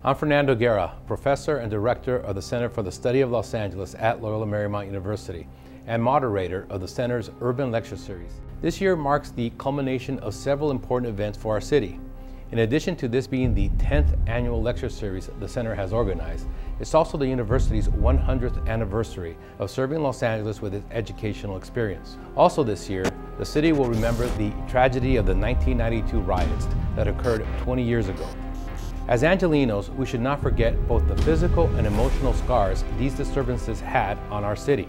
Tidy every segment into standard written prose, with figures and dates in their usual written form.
I'm Fernando Guerra, professor and director of the Center for the Study of Los Angeles at Loyola Marymount University and moderator of the Center's Urban Lecture Series. This year marks the culmination of several important events for our city. In addition to this being the 10th annual lecture series the Center has organized, it's also the university's 100th anniversary of serving Los Angeles with its educational experience. Also this year, the city will remember the tragedy of the 1992 riots that occurred 20 years ago. As Angelenos, we should not forget both the physical and emotional scars these disturbances had on our city.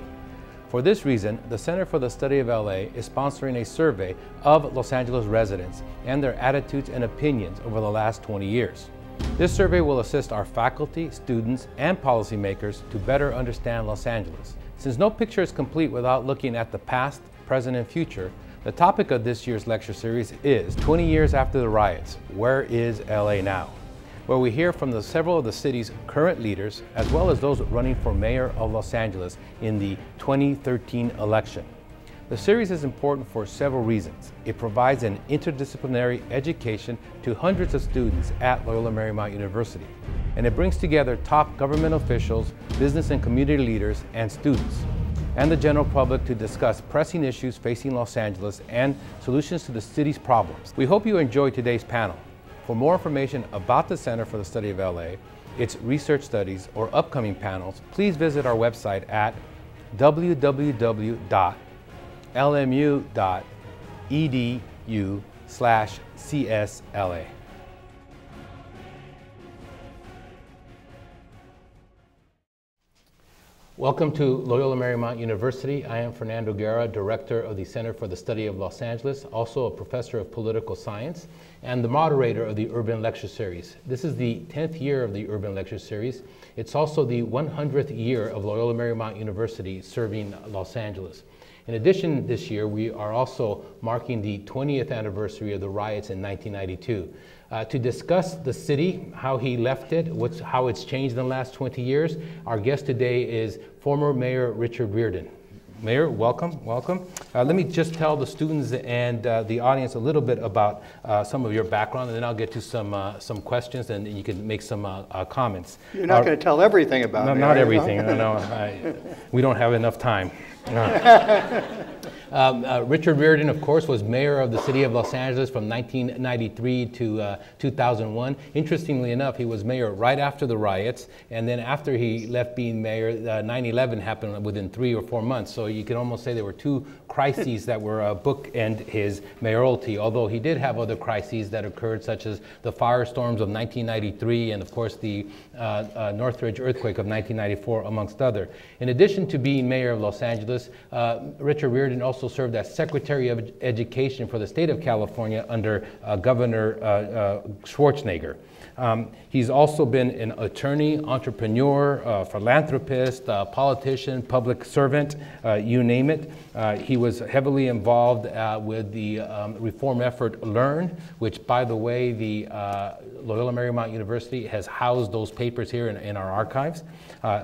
For this reason, the Center for the Study of LA is sponsoring a survey of Los Angeles residents and their attitudes and opinions over the last 20 years. This survey will assist our faculty, students, and policymakers to better understand Los Angeles. Since no picture is complete without looking at the past, present, and future, the topic of this year's lecture series is 20 years after the riots, where is LA now? Where we hear from several of the city's current leaders, as well as those running for mayor of Los Angeles in the 2013 election. The series is important for several reasons. It provides an interdisciplinary education to hundreds of students at Loyola Marymount University, and it brings together top government officials, business and community leaders, and students, and the general public to discuss pressing issues facing Los Angeles and solutions to the city's problems. We hope you enjoyed today's panel. For more information about the Center for the Study of LA, its research studies, or upcoming panels, please visit our website at www.lmu.edu/CSLA. Welcome to Loyola Marymount University. I am Fernando Guerra, Director of the Center for the Study of Los Angeles, also a Professor of Political Science, and the moderator of the Urban Lecture Series. This is the 10th year of the Urban Lecture Series. It's also the 100th year of Loyola Marymount University serving Los Angeles. In addition, this year we are also marking the 20th anniversary of the riots in 1992. To discuss the city, how he left it, how it's changed in the last 20 years, our guest today is former Mayor Richard Riordan. Mayor, welcome, welcome. Let me just tell the students and the audience a little bit about some of your background, and then I'll get to some questions, and you can make some comments. You're not going to tell everything about me. Not everything. No, we don't have enough time. Richard Riordan, of course, was mayor of the city of Los Angeles from 1993 to 2001. Interestingly enough, he was mayor right after the riots, and then after he left being mayor, 9/11 happened within 3 or 4 months. So you can almost say there were two crises that were bookend his mayoralty, although he did have other crises that occurred, such as the firestorms of 1993 and, of course, the Northridge earthquake of 1994, amongst other. In addition to being mayor of Los Angeles, Richard Riordan also served as Secretary of Education for the state of California under Governor Schwarzenegger. He's also been an attorney, entrepreneur, philanthropist, politician, public servant, you name it. He was heavily involved with the reform effort LEARN, which, by the way, the Loyola Marymount University has housed those papers here in our archives.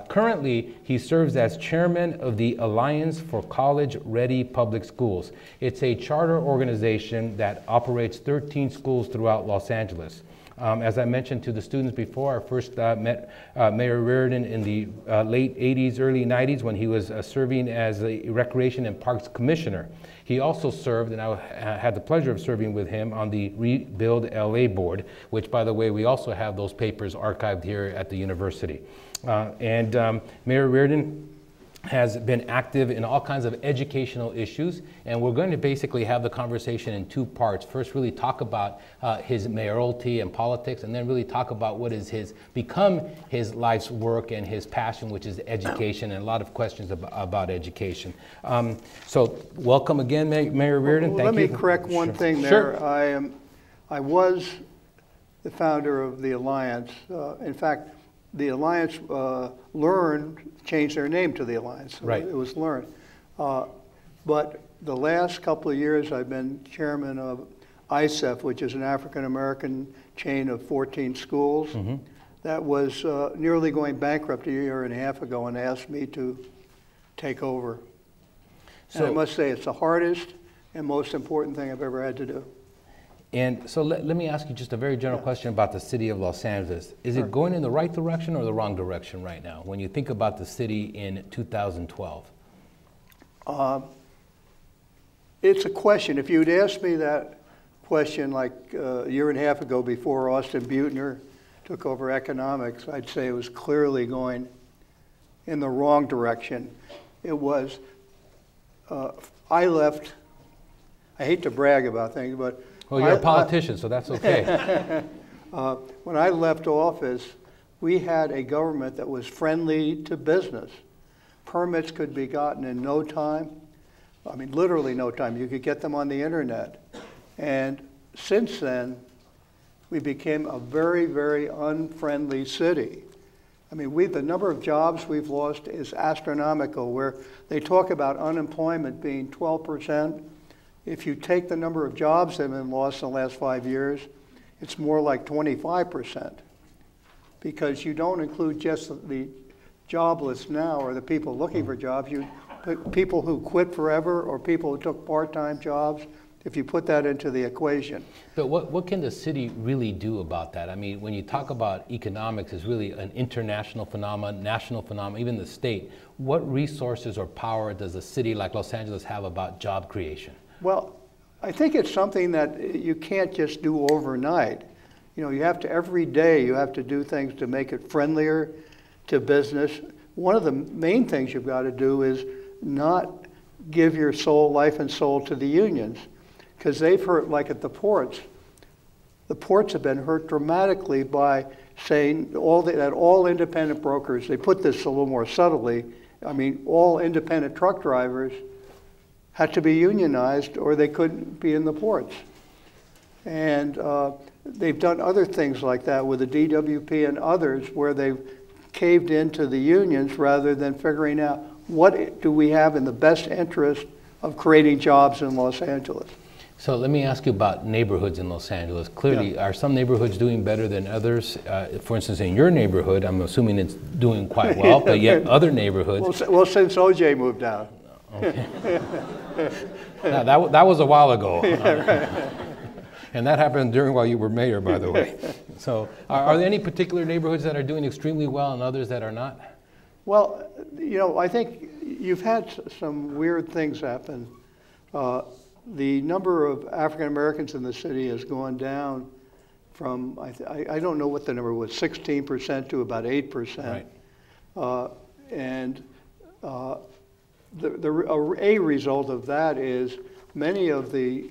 Currently, he serves as chairman of the Alliance for College-Ready Public Schools. It's a charter organization that operates 13 schools throughout Los Angeles. As I mentioned to the students before, I first met Mayor Riordan in the late 80s, early 90s when he was serving as a Recreation and Parks Commissioner. He also served, and I had the pleasure of serving with him on the Rebuild LA board, which, by the way, we also have those papers archived here at the university. Mayor Riordan has been active in all kinds of educational issues, and we're going to basically have the conversation in two parts. First, really talk about his mayoralty and politics, and then really talk about what is become his life's work and his passion, which is education, and a lot of questions about education. So welcome again, Mayor Riordan. Thank you. Let me correct one thing there. Sure. I was the founder of the Alliance. In fact, the Alliance LEARN changed their name to the Alliance. So right. It was LEARN. But the last couple of years I've been chairman of ISEF, which is an African-American chain of 14 schools. Mm-hmm. That was nearly going bankrupt a year and a half ago and asked me to take over. So, and I must say it's the hardest and most important thing I've ever had to do. And so let me ask you just a very general question about the city of Los Angeles. Is it going in the right direction or the wrong direction right now when you think about the city in 2012? It's a question. If you'd asked me that question like a year and a half ago before Austin Butner took over economics, I'd say it was clearly going in the wrong direction. It was, I left, I hate to brag about things, but well, you're a politician, so that's okay. When I left office, we had a government that was friendly to business. Permits could be gotten in no time. I mean, literally no time. You could get them on the internet. And since then, we became a very, very unfriendly city. I mean, the number of jobs we've lost is astronomical, where they talk about unemployment being 12%. If you take the number of jobs that have been lost in the last 5 years, it's more like 25%, because you don't include just the jobless now or the people looking for jobs. You put people who quit forever or people who took part-time jobs, if you put that into the equation. But what can the city really do about that? I mean, when you talk about economics, it's really an international phenomenon, national phenomenon, even the state. What resources or power does a city like Los Angeles have about job creation? Well, I think it's something that you can't just do overnight. You know, you have to, every day, you have to do things to make it friendlier to business. One of the main things you've got to do is not give your life and soul to the unions, because they've hurt, like at the ports have been hurt dramatically by saying that all independent brokers, they put this a little more subtly, I mean, all independent truck drivers had to be unionized or they couldn't be in the ports. And they've done other things like that with the DWP and others where they've caved into the unions rather than figuring out what do we have in the best interest of creating jobs in Los Angeles. So let me ask you about neighborhoods in Los Angeles. Clearly, are some neighborhoods doing better than others? For instance, in your neighborhood, I'm assuming it's doing quite well, but yet other neighborhoods... Well, since OJ moved out. Okay. Now, that was a while ago. Yeah, right. And that happened while you were mayor, by the way. So are there any particular neighborhoods that are doing extremely well and others that are not? Well, you know, I think you've had some weird things happen. The number of African Americans in the city has gone down from, I don't know what the number was, 16% to about 8%. Right. A result of that is many of the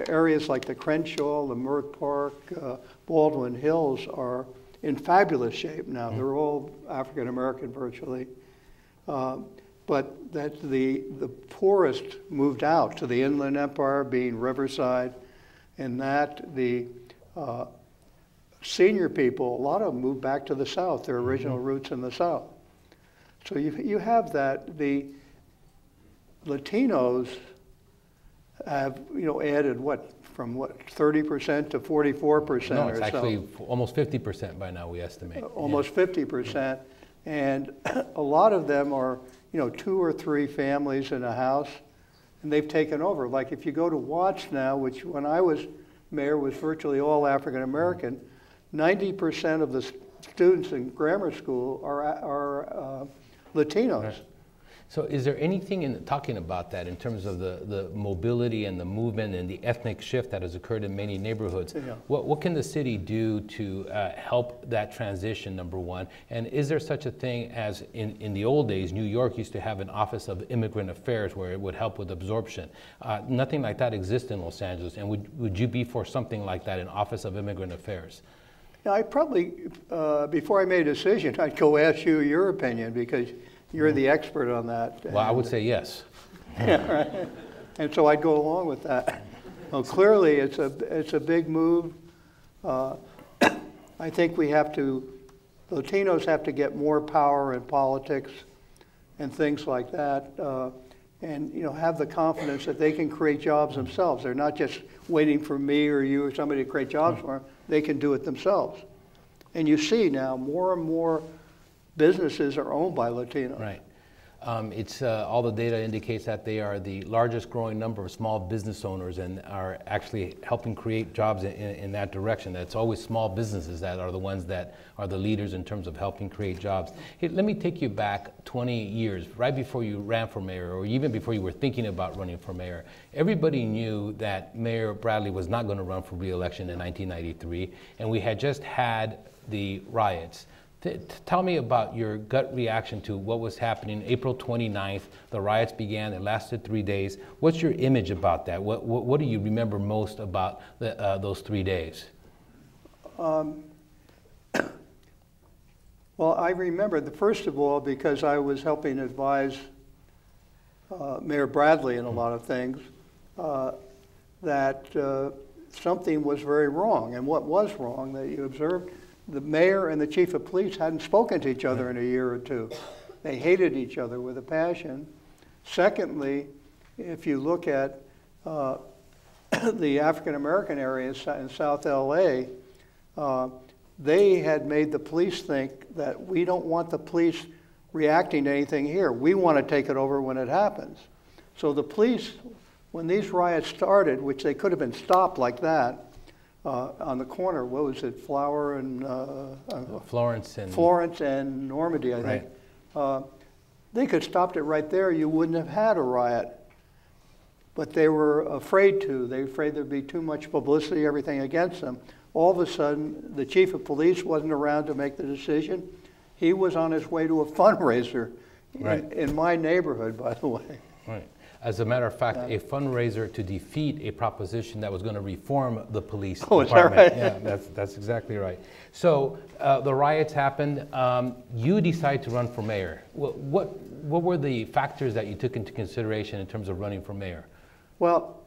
areas like the Crenshaw, the Merck Park, Baldwin Hills are in fabulous shape now. Mm-hmm. They're all African American virtually. But that the poorest moved out to the Inland Empire, being Riverside, and that the senior people, a lot of them moved back to the South, their original roots in the South. So you have that. The Latinos have, you know, added from 30% to 44%. No, it's or actually so. Almost 50% by now, we estimate. Almost 50%. And a lot of them are, you know, 2 or 3 families in a house, and they've taken over. Like if you go to Watts now, which when I was mayor was virtually all African American, 90% of the students in grammar school are Latinos. Right. So is there anything in talking about that in terms of the mobility and the movement and the ethnic shift that has occurred in many neighborhoods? Yeah. What can the city do to help that transition, number one? And is there such a thing as in the old days, New York used to have an Office of Immigrant Affairs where it would help with absorption. Nothing like that exists in Los Angeles. And would you be for something like that, an Office of Immigrant Affairs? Yeah, I probably, before I made a decision, I'd go ask you your opinion, because you're the expert on that. Well, I would say yes. Yeah, right. And so I'd go along with that. Well, clearly, it's a big move. I think Latinos have to get more power in politics and things like that, and you know, have the confidence that they can create jobs themselves. They're not just waiting for me or you or somebody to create jobs for them. They can do it themselves. And you see now more and more businesses are owned by Latinos. Right. All the data indicates that they are the largest growing number of small business owners and are actually helping create jobs in that direction. It's always small businesses that are the ones that are the leaders in terms of helping create jobs. Hey, let me take you back 20 years, right before you ran for mayor, or even before you were thinking about running for mayor. Everybody knew that Mayor Bradley was not going to run for re-election in 1993, and we had just had the riots. Tell me about your gut reaction to what was happening. April 29th, the riots began. It lasted 3 days. What's your image about that? What do you remember most about those 3 days? Well, I remember, first of all, because I was helping advise Mayor Bradley in a lot of things, that something was very wrong. And what was wrong that you observed? The mayor and the chief of police hadn't spoken to each other in a year or two. They hated each other with a passion. Secondly, if you look at the African-American areas in South LA, they had made the police think that we don't want the police reacting to anything here. We want to take it over when it happens. So the police, when these riots started, which they could have been stopped like that, on the corner, what was it, Florence and Normandy, I think. Right. They could have stopped it right there. You wouldn't have had a riot. But they were afraid to. They were afraid there'd be too much publicity, everything against them. All of a sudden, the chief of police wasn't around to make the decision. He was on his way to a fundraiser in my neighborhood, by the way. Right. As a matter of fact, a fundraiser to defeat a proposition that was going to reform the police department. Is that right? Yeah, that's exactly right. So the riots happened. You decided to run for mayor. What were the factors that you took into consideration in terms of running for mayor? Well,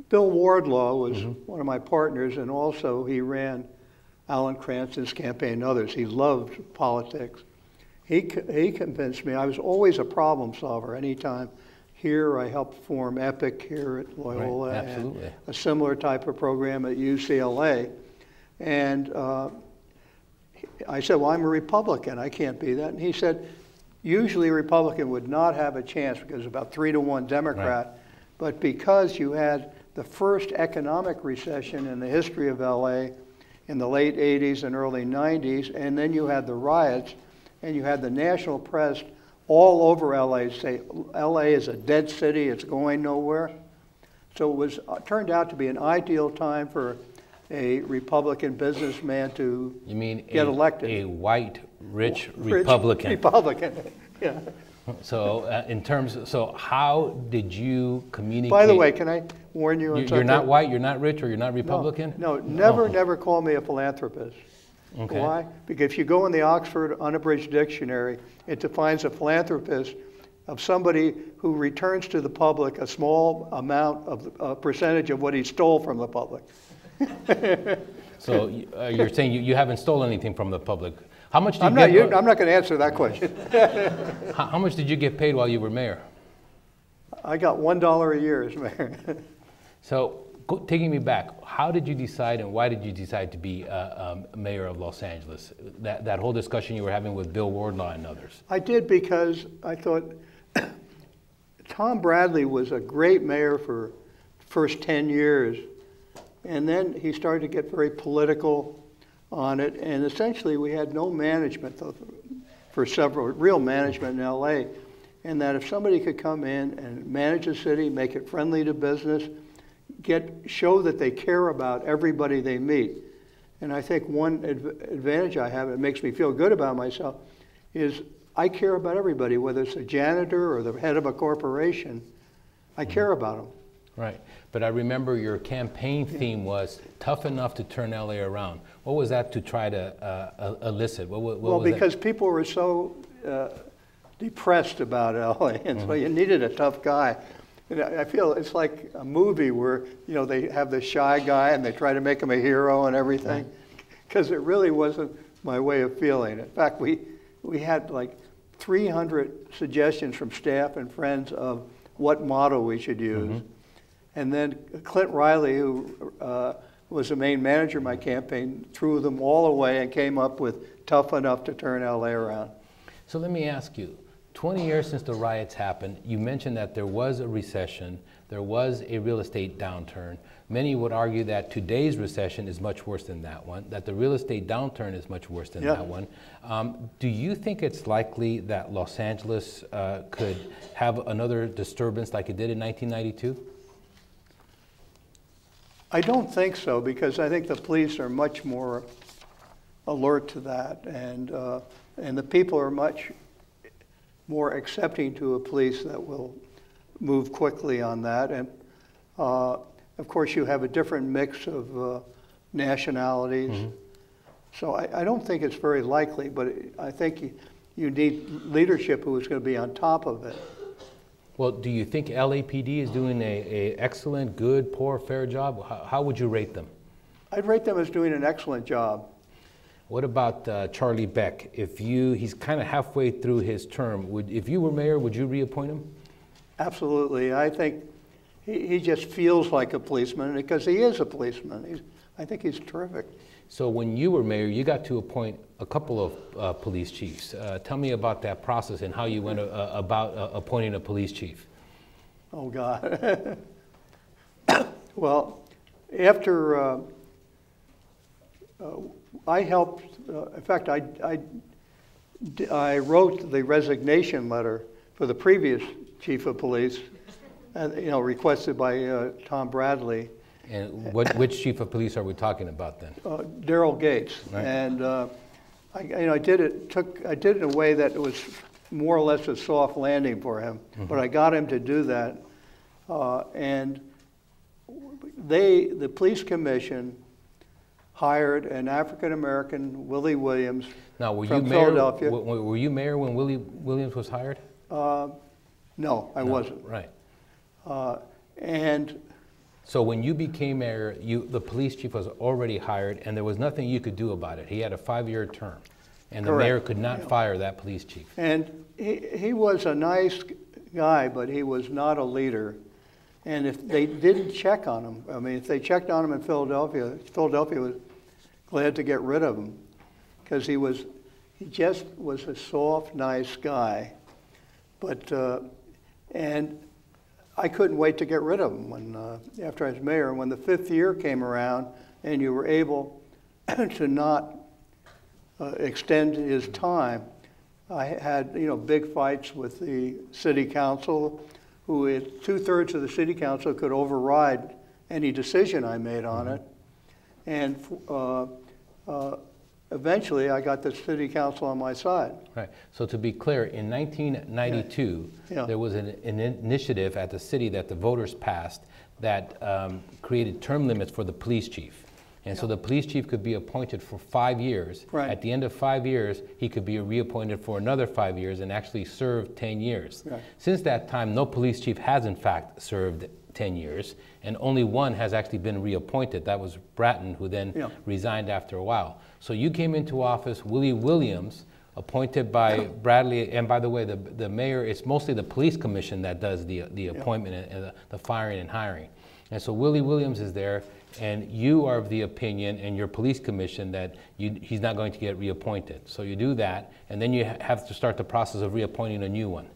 Bill Wardlaw was one of my partners, and also he ran Alan Cranston's campaign and others. He loved politics. He convinced me. I was always a problem solver anytime. Here, I helped form EPIC here at Loyola, right, and a similar type of program at UCLA. And I said, well, I'm a Republican. I can't be that. And he said, usually a Republican would not have a chance because it's about 3-to-1 Democrat. Right. But because you had the first economic recession in the history of LA in the late 80s and early 90s, and then you had the riots, and you had the national press all over LA say, LA is a dead city, it's going nowhere. So it was turned out to be an ideal time for a Republican businessman to get elected. A white, rich Republican. Republican, yeah. So so how did you communicate? By the way, can I warn you on something? You're not white, you're not rich, or you're not Republican? No, never call me a philanthropist. Okay. Why? Because if you go in the Oxford Unabridged Dictionary, it defines a philanthropist of somebody who returns to the public a small amount of a percentage of what he stole from the public. So you're saying you haven't stolen anything from the public. How much did I'm not going to answer that question. How much did you get paid while you were mayor? I got $1 a year as mayor. So taking me back, how did you decide and why did you decide to be mayor of Los Angeles? That whole discussion you were having with Bill Wardlaw and others. I did because I thought Tom Bradley was a great mayor for the first 10 years. And then he started to get very political on it. And essentially we had no management for real management in LA. And that if somebody could come in and manage the city, make it friendly to business, show that they care about everybody they meet. And I think one advantage I have, it makes me feel good about myself, is I care about everybody, whether it's a janitor or the head of a corporation. I care about them. Right. But I remember your campaign theme was tough enough to turn LA around. What was that to try to elicit? Well, because people were so depressed about LA, and so you needed a tough guy. And I feel it's like a movie where, they have the shy guy and they try to make him a hero and everything, because it really wasn't my way of feeling. In fact, we had like 300 suggestions from staff and friends of what motto we should use. And then Clint Riley, who was the main manager of my campaign, threw them all away and came up with tough enough to turn LA around. So let me ask you, 20 years since the riots happened, you mentioned that there was a recession, there was a real estate downturn. Many would argue that today's recession is much worse than that one, that the real estate downturn is much worse than that one. Do you think it's likely that Los Angeles could have another disturbance like it did in 1992? I don't think so, because I think the police are much more alert to that, and the people are much more accepting to a police that will move quickly on that. And of course, you have a different mix of nationalities. Mm-hmm. So I don't think it's very likely, but I think you need leadership who is going to be on top of it. Well, do you think LAPD is doing a excellent, good, poor, fair job? How would you rate them? I'd rate them as doing an excellent job. What about Charlie Beck? He's kind of halfway through his term. If you were mayor, would you reappoint him? Absolutely. I think he just feels like a policeman because he is a policeman. I think he's terrific. So when you were mayor, you got to appoint a couple of police chiefs. Tell me about that process and how you went about appointing a police chief. Oh, God. Well, after I helped, in fact, I wrote the resignation letter for the previous chief of police, requested by Tom Bradley. And which chief of police are we talking about then? Daryl Gates. Right. And I did it in a way that it was more or less a soft landing for him, mm-hmm. but I got him to do that. And the police commission hired an African-American, Willie Williams, from Philadelphia. Were you mayor when Willie Williams was hired? No, I wasn't. Right. And so when you became mayor, the police chief was already hired, and there was nothing you could do about it. He had a 5-year term, and the mayor could not fire that police chief. And he was a nice guy, but he was not a leader. And if they didn't check on him, if they checked on him in Philadelphia was glad to get rid of him, because he just was a soft, nice guy. But and I couldn't wait to get rid of him after I was mayor. When the 5th year came around, and you were able to not extend his time, I had big fights with the city council, who 2/3 of the city council could override any decision I made on it, and eventually I got the city council on my side. Right. So to be clear, in 1992, there was an initiative at the city that the voters passed that created term limits for the police chief. And so the police chief could be appointed for 5 years. Right. At the end of 5 years, he could be reappointed for another 5 years and actually serve 10 years. Right. Since that time, no police chief has in fact served 10 years, and only one has actually been reappointed. That was Bratton, who then resigned after a while. So you came into office, Willie Williams, appointed by Bradley, and by the way, the mayor, it's mostly the police commission that does the appointment and the firing and hiring. And so Willie Williams is there, and you are of the opinion in your police commission that he's not going to get reappointed. So you do that, and then you have to start the process of reappointing a new one.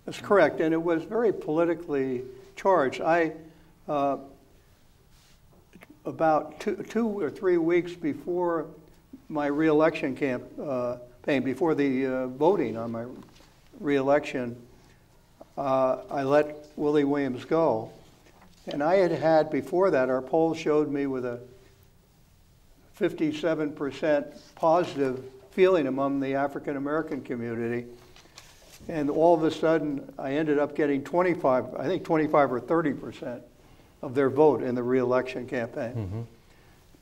That's correct, and it was very politically charged. About 2 or 3 weeks before my reelection campaign, before the voting on my reelection, I let Willie Williams go. And I had before that, our polls showed me with a 57% positive feeling among the African American community. And all of a sudden, I ended up getting 25 or 30% of their vote in the reelection campaign. Mm-hmm.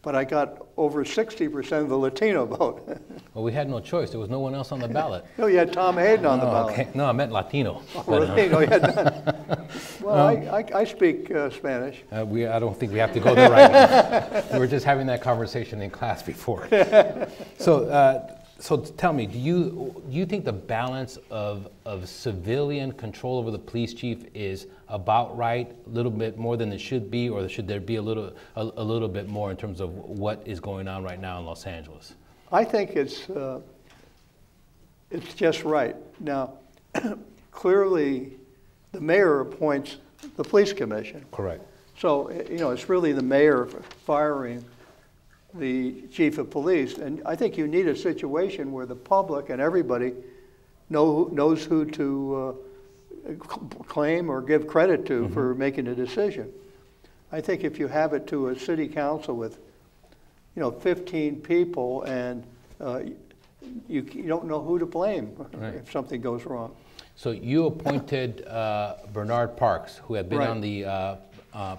But I got over 60% of the Latino vote. Well, we had no choice. There was no one else on the ballot. No, you had Tom Hayden on the ballot. Okay. No, I meant Latino. Oh, Latino, you had none. Well, I speak Spanish. I don't think we have to go there right now. We were just having that conversation in class before. So tell me, do you think the balance of civilian control over the police chief is about right, a little bit more than it should be, or should there be a little bit more in terms of what is going on right now in Los Angeles? I think it's just right. Now, clearly the mayor appoints the police commission. Correct. So, you know, it's really the mayor firing the chief of police. And I think you need a situation where the public and everybody knows who to claim or give credit to for making a decision. I think if you have it to a city council with, you know, 15 people and you don't know who to blame if something goes wrong. So you appointed Bernard Parks, who had been on the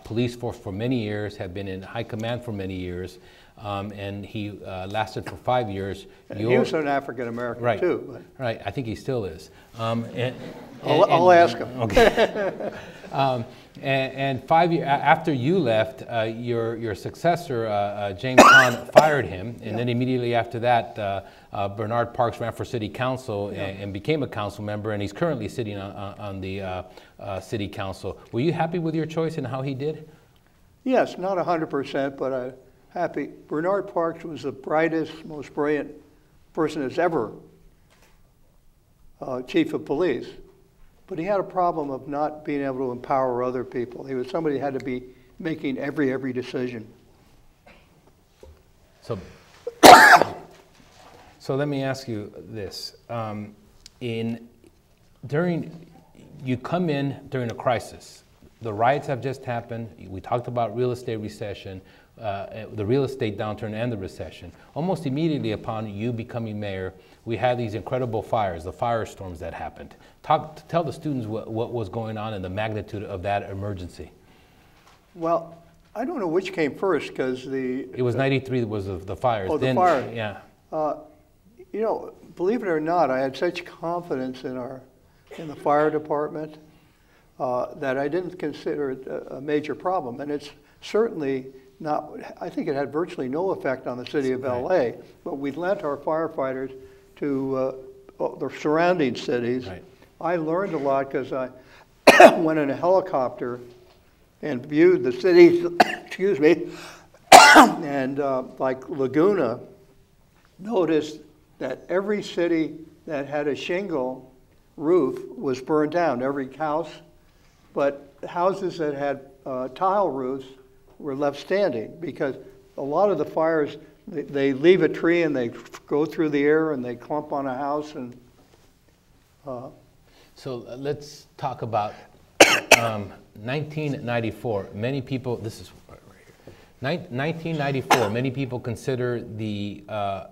police force for many years, had been in high command for many years, and he lasted for 5 years. He was an African American too. But. Right, I think he still is. I'll ask him. Okay. And 5 years after you left, your successor, James Hahn, fired him, and then immediately after that, Bernard Parks ran for city council and became a council member, and he's currently sitting on the city council. Were you happy with your choice and how he did? Yes, not 100%, but I'm happy. Bernard Parks was the brightest, most brilliant person that's ever chief of police. But he had a problem of not being able to empower other people. He was somebody who had to be making every decision. So let me ask you this: you come in during a crisis. The riots have just happened. We talked about real estate recession, the real estate downturn, and the recession. Almost immediately upon you becoming mayor, we had these incredible fires, the firestorms that happened. Tell the students what was going on and the magnitude of that emergency. Well, I don't know which came first because it was 93 was the fires. Oh, the fires. Yeah. You know, believe it or not, I had such confidence in the fire department that I didn't consider it a major problem, and it's certainly not. I think it had virtually no effect on the city of LA, but we lent our firefighters to the surrounding cities. Right. I learned a lot because I went in a helicopter and viewed the cities, excuse me, and like Laguna, noticed that every city that had a shingle roof was burned down, every house, but houses that had tile roofs were left standing because a lot of the fires, they leave a tree and they go through the air and they clump on a house. And so let's talk about 1994. Many people, this is right here. 1994, many people consider the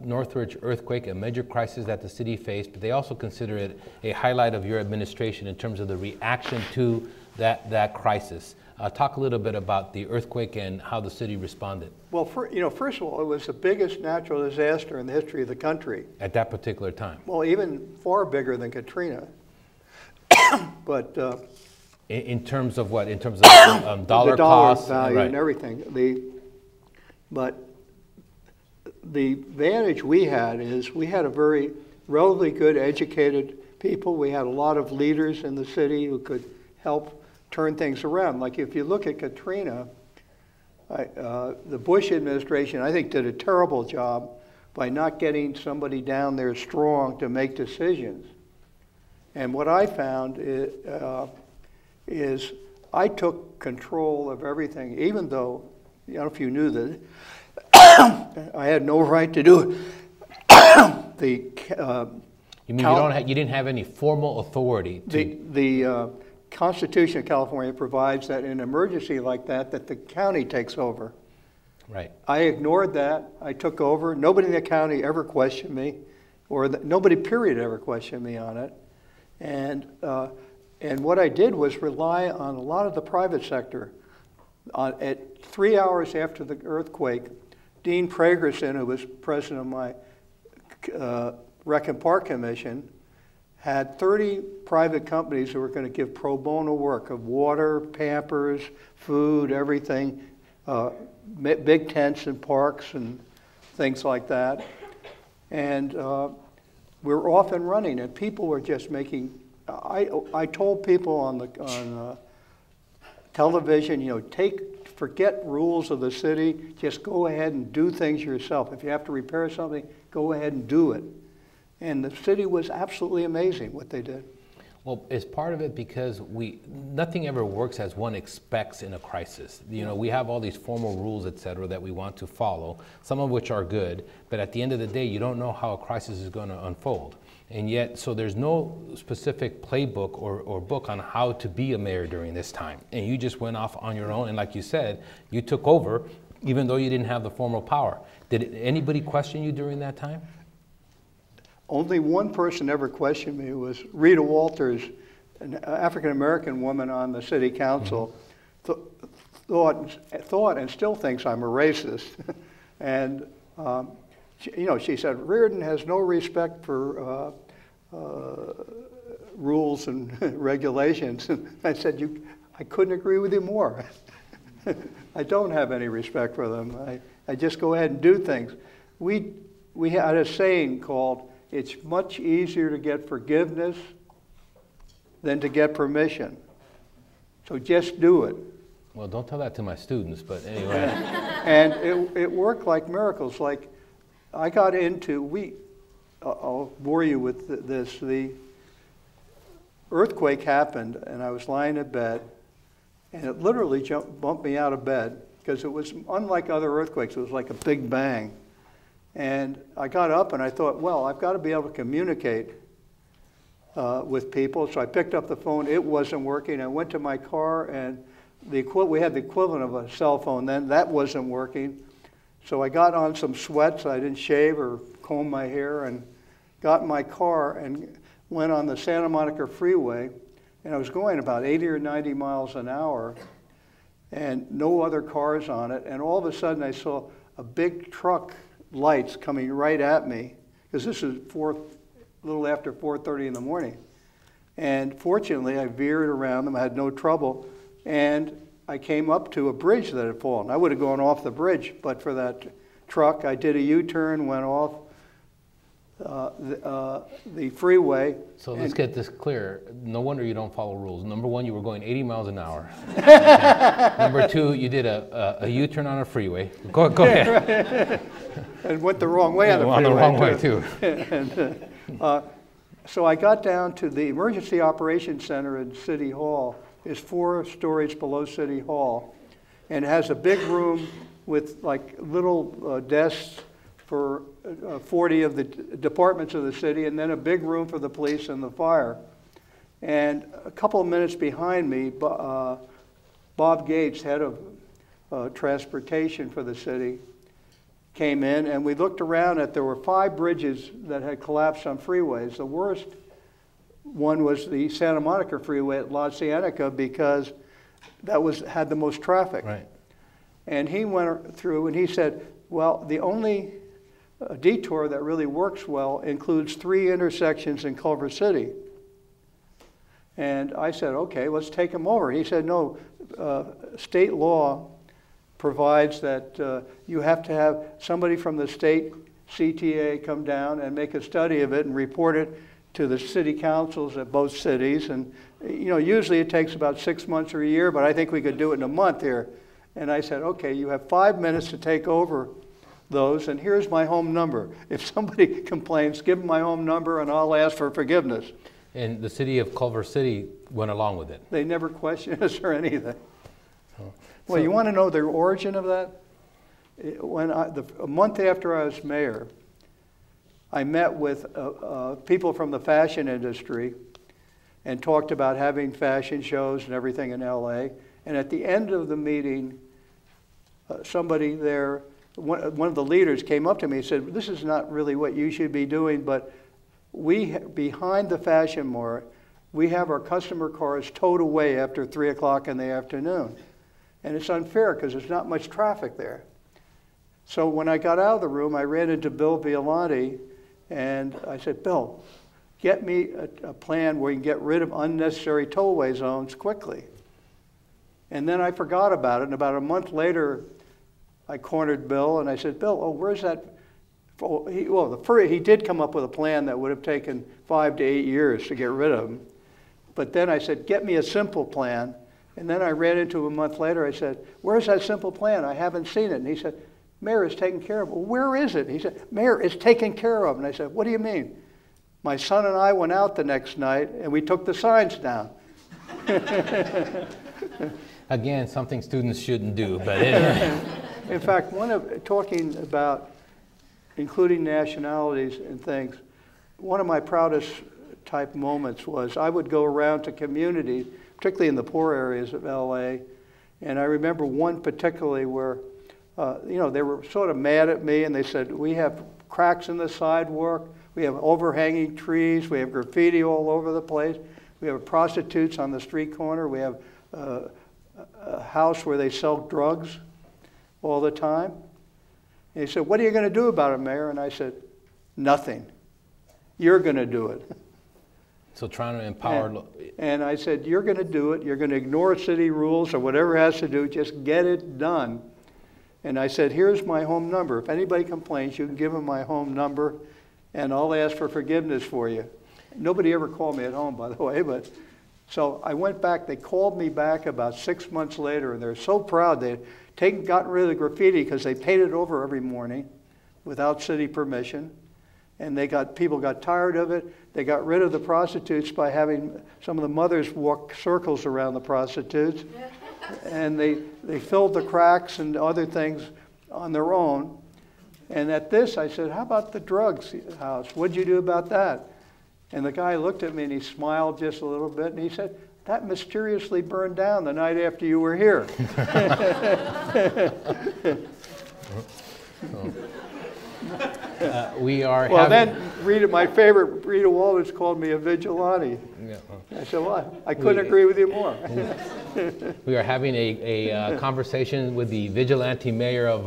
Northridge earthquake a major crisis that the city faced, but they also consider it a highlight of your administration in terms of the reaction to that crisis. Talk a little bit about the earthquake and how the city responded. Well, first of all, it was the biggest natural disaster in the history of the country. At that particular time. Well, even far bigger than Katrina. But in terms of what? In terms of dollar cost value and everything. But the advantage we had is we had a very relatively good educated people. We had a lot of leaders in the city who could help turn things around. Like if you look at Katrina, the Bush administration, I think, did a terrible job by not getting somebody down there strong to make decisions. And what I found is I took control of everything, even though, I don't know if you knew that, I had no right to do it. You mean you didn't have any formal authority to... The Constitution of California provides that in an emergency like that the county takes over. Right. I ignored that. I took over. Nobody in the county ever questioned me, or nobody, period, ever questioned me on it. And what I did was rely on a lot of the private sector. At 3 hours after the earthquake, Dean Pragerson, who was president of my Rec and Park Commission, had 30 private companies who were going to give pro bono work of water, Pampers, food, everything, big tents in parks and things like that. And we were off and running, and people were just making. I told people on television, you know, forget rules of the city, just go ahead and do things yourself. If you have to repair something, go ahead and do it. And the city was absolutely amazing what they did. Well, it's part of it because nothing ever works as one expects in a crisis. You know, we have all these formal rules, et cetera, that we want to follow, some of which are good, but at the end of the day, you don't know how a crisis is going to unfold. And yet, so there's no specific playbook or book on how to be a mayor during this time. And you just went off on your own, and like you said, you took over even though you didn't have the formal power. Did anybody question you during that time? Only one person ever questioned me. It was Rita Walters, an African-American woman on the city council, thought and still thinks I'm a racist. And she said, Riordan has no respect for rules and regulations. And I said, I couldn't agree with you more. I don't have any respect for them. I just go ahead and do things. We had a saying called, it's much easier to get forgiveness than to get permission. So just do it. Well, don't tell that to my students, but anyway. And it worked like miracles. Like I got into, I'll bore you with this. The earthquake happened and I was lying in bed and it literally bumped me out of bed because it was unlike other earthquakes. It was like a big bang. And I got up and I thought, well, I've got to be able to communicate with people. So I picked up the phone. It wasn't working. I went to my car and we had the equivalent of a cell phone then. That wasn't working. So I got on some sweats. I didn't shave or comb my hair and got in my car and went on the Santa Monica freeway. And I was going about 80 or 90 miles an hour and no other cars on it. And all of a sudden I saw a big truck lights coming right at me, because this is a little after 4:30 in the morning. And fortunately, I veered around them. I had no trouble. And I came up to a bridge that had fallen. I would have gone off the bridge, but for that truck, I did a U-turn, went off the freeway. So let's get this clear. No wonder you don't follow rules. Number one, you were going 80 miles an hour. Number two, you did a U-turn on a freeway. Go ahead. And went the wrong way on the freeway. On the wrong way, too. And, so I got down to the Emergency Operations Center in City Hall. It's 4 stories below City Hall. And it has a big room with like little desks for 40 of the departments of the city, and then a big room for the police and the fire. And a couple of minutes behind me, Bob Gates, head of transportation for the city, came in, and we looked around there were 5 bridges that had collapsed on freeways. The worst one was the Santa Monica freeway at La Cienega, because that had the most traffic. Right. And he went through and he said, well, the only detour that really works well includes 3 intersections in Culver City. And I said, okay, let's take him over. He said, no, state law provides that you have to have somebody from the state CTA come down and make a study of it and report it to the city councils at both cities. And usually it takes about 6 months or a year, but I think we could do it in a month here. And I said, okay, you have 5 minutes to take over those, and here's my home number. If somebody complains, give them my home number and I'll ask for forgiveness. And the city of Culver City went along with it? They never questioned us or anything. Oh. Well, you want to know the origin of that? When a month after I was mayor, I met with people from the fashion industry and talked about having fashion shows and everything in LA. And at the end of the meeting, somebody there, one of the leaders came up to me and said, this is not really what you should be doing, but behind the Fashion Mart, we have our customer cars towed away after 3 o'clock in the afternoon. And it's unfair because there's not much traffic there. So when I got out of the room, I ran into Bill Violante and I said, Bill, get me a plan where you can get rid of unnecessary tollway zones quickly. And then I forgot about it, and about a month later, I cornered Bill and I said, Bill, oh, where's that? He did come up with a plan that would have taken 5 to 8 years to get rid of them. But then I said, get me a simple plan. And then I ran into him a month later. I said, where's that simple plan? I haven't seen it. And he said, Mayor, it's taken care of. Well, where is it? He said, Mayor, it's taken care of. And I said, what do you mean? My son and I went out the next night and we took the signs down. Again, something students shouldn't do, but in fact, talking about including nationalities and things, one of my proudest type moments was I would go around to communities, particularly in the poor areas of LA, and I remember one particularly where they were sort of mad at me, and they said, we have cracks in the sidewalk, we have overhanging trees, we have graffiti all over the place, we have prostitutes on the street corner, we have a house where they sell drugs all the time. And he said, what are you going to do about it, Mayor? And I said, nothing. You're going to do it. So trying to empower. And I said, you're going to do it. You're going to ignore city rules or whatever it has to do. Just get it done. And I said, here's my home number. If anybody complains, you can give them my home number, and I'll ask for forgiveness for you. Nobody ever called me at home, by the way. But so I went back. They called me back about 6 months later, and they're so proud. They'd gotten rid of the graffiti because they painted over every morning without city permission. And people got tired of it. They got rid of the prostitutes by having some of the mothers walk circles around the prostitutes. And they filled the cracks and other things on their own. And at this, I said, how about the drugs house? What'd you do about that? And the guy looked at me and he smiled just a little bit and he said, that mysteriously burned down the night after you were here. My favorite Rita Walters called me a vigilante. Yeah. I said, well, I couldn't agree with you more. We are having a conversation with the former vigilante mayor of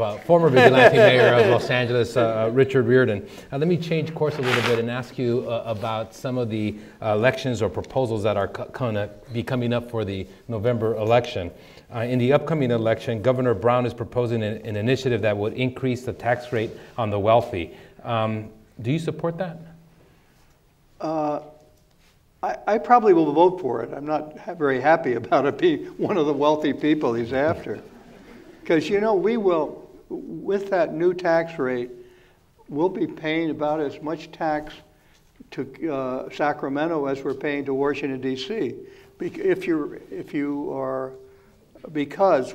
Los Angeles, Richard Riordan. Let me change course a little bit and ask you about some of the elections or proposals that are going to be coming up for the November election. In the upcoming election, Governor Brown is proposing an initiative that would increase the tax rate on the wealthy. Do you support that? I probably will vote for it. I'm not very happy about it being one of the wealthy people he's after. Because, we will, with that new tax rate, we'll be paying about as much tax to Sacramento as we're paying to Washington, D.C. Because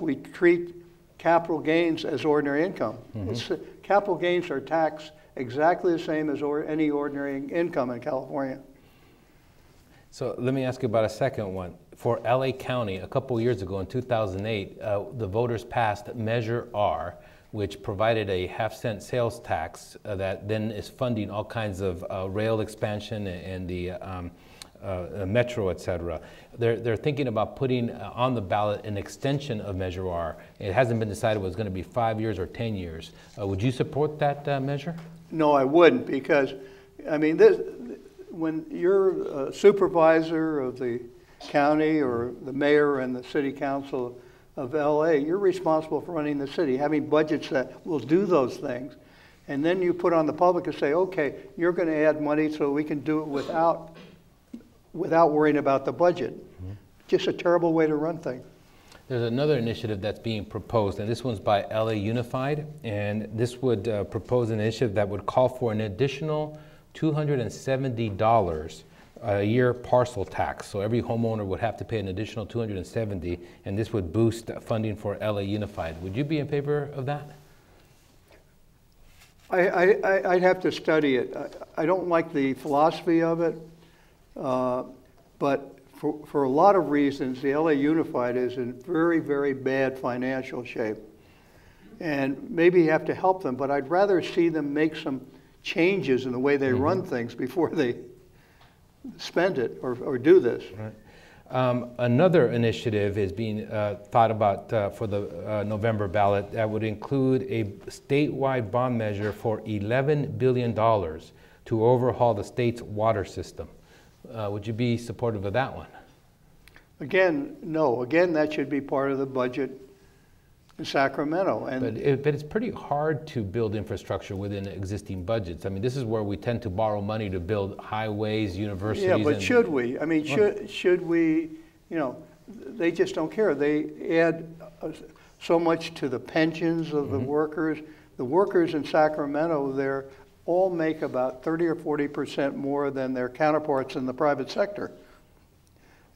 we treat capital gains as ordinary income. Mm-hmm. Capital gains are taxed exactly the same as any ordinary income in California. So let me ask you about a second one. For LA County, a couple years ago in 2008, the voters passed Measure R, which provided a half-cent sales tax that then is funding all kinds of rail expansion and the metro, et cetera. They're thinking about putting on the ballot an extension of Measure R. It hasn't been decided whether it's going to be 5 years or 10 years. Would you support that measure? No, I wouldn't, because, when you're a supervisor of the county or the mayor and the city council of LA, you're responsible for running the city, having budgets that will do those things. And then you put on the public and say, okay, you're going to add money so we can do it without worrying about the budget. Mm-hmm. Just a terrible way to run things. There's another initiative that's being proposed, and this one's by LA Unified, and this would propose an initiative that would call for an additional $270 a year parcel tax. So every homeowner would have to pay an additional $270, and this would boost funding for LA Unified. Would you be in favor of that? I'd have to study it. I don't like the philosophy of it, but for a lot of reasons, the LA Unified is in very, very bad financial shape. And maybe you have to help them, but I'd rather see them make some changes in the way they mm-hmm. run things before they spend it or do this. Right. Another initiative is being thought about for the November ballot that would include a statewide bond measure for $11 billion to overhaul the state's water system. Would you be supportive of that one? Again, no. Again, that should be part of the budget in Sacramento. But it's pretty hard to build infrastructure within existing budgets. This is where we tend to borrow money to build highways, universities. Yeah, but should we? Should we, they just don't care. They add so much to the pensions of mm-hmm. the workers. The workers in Sacramento, all make about 30 or 40% more than their counterparts in the private sector.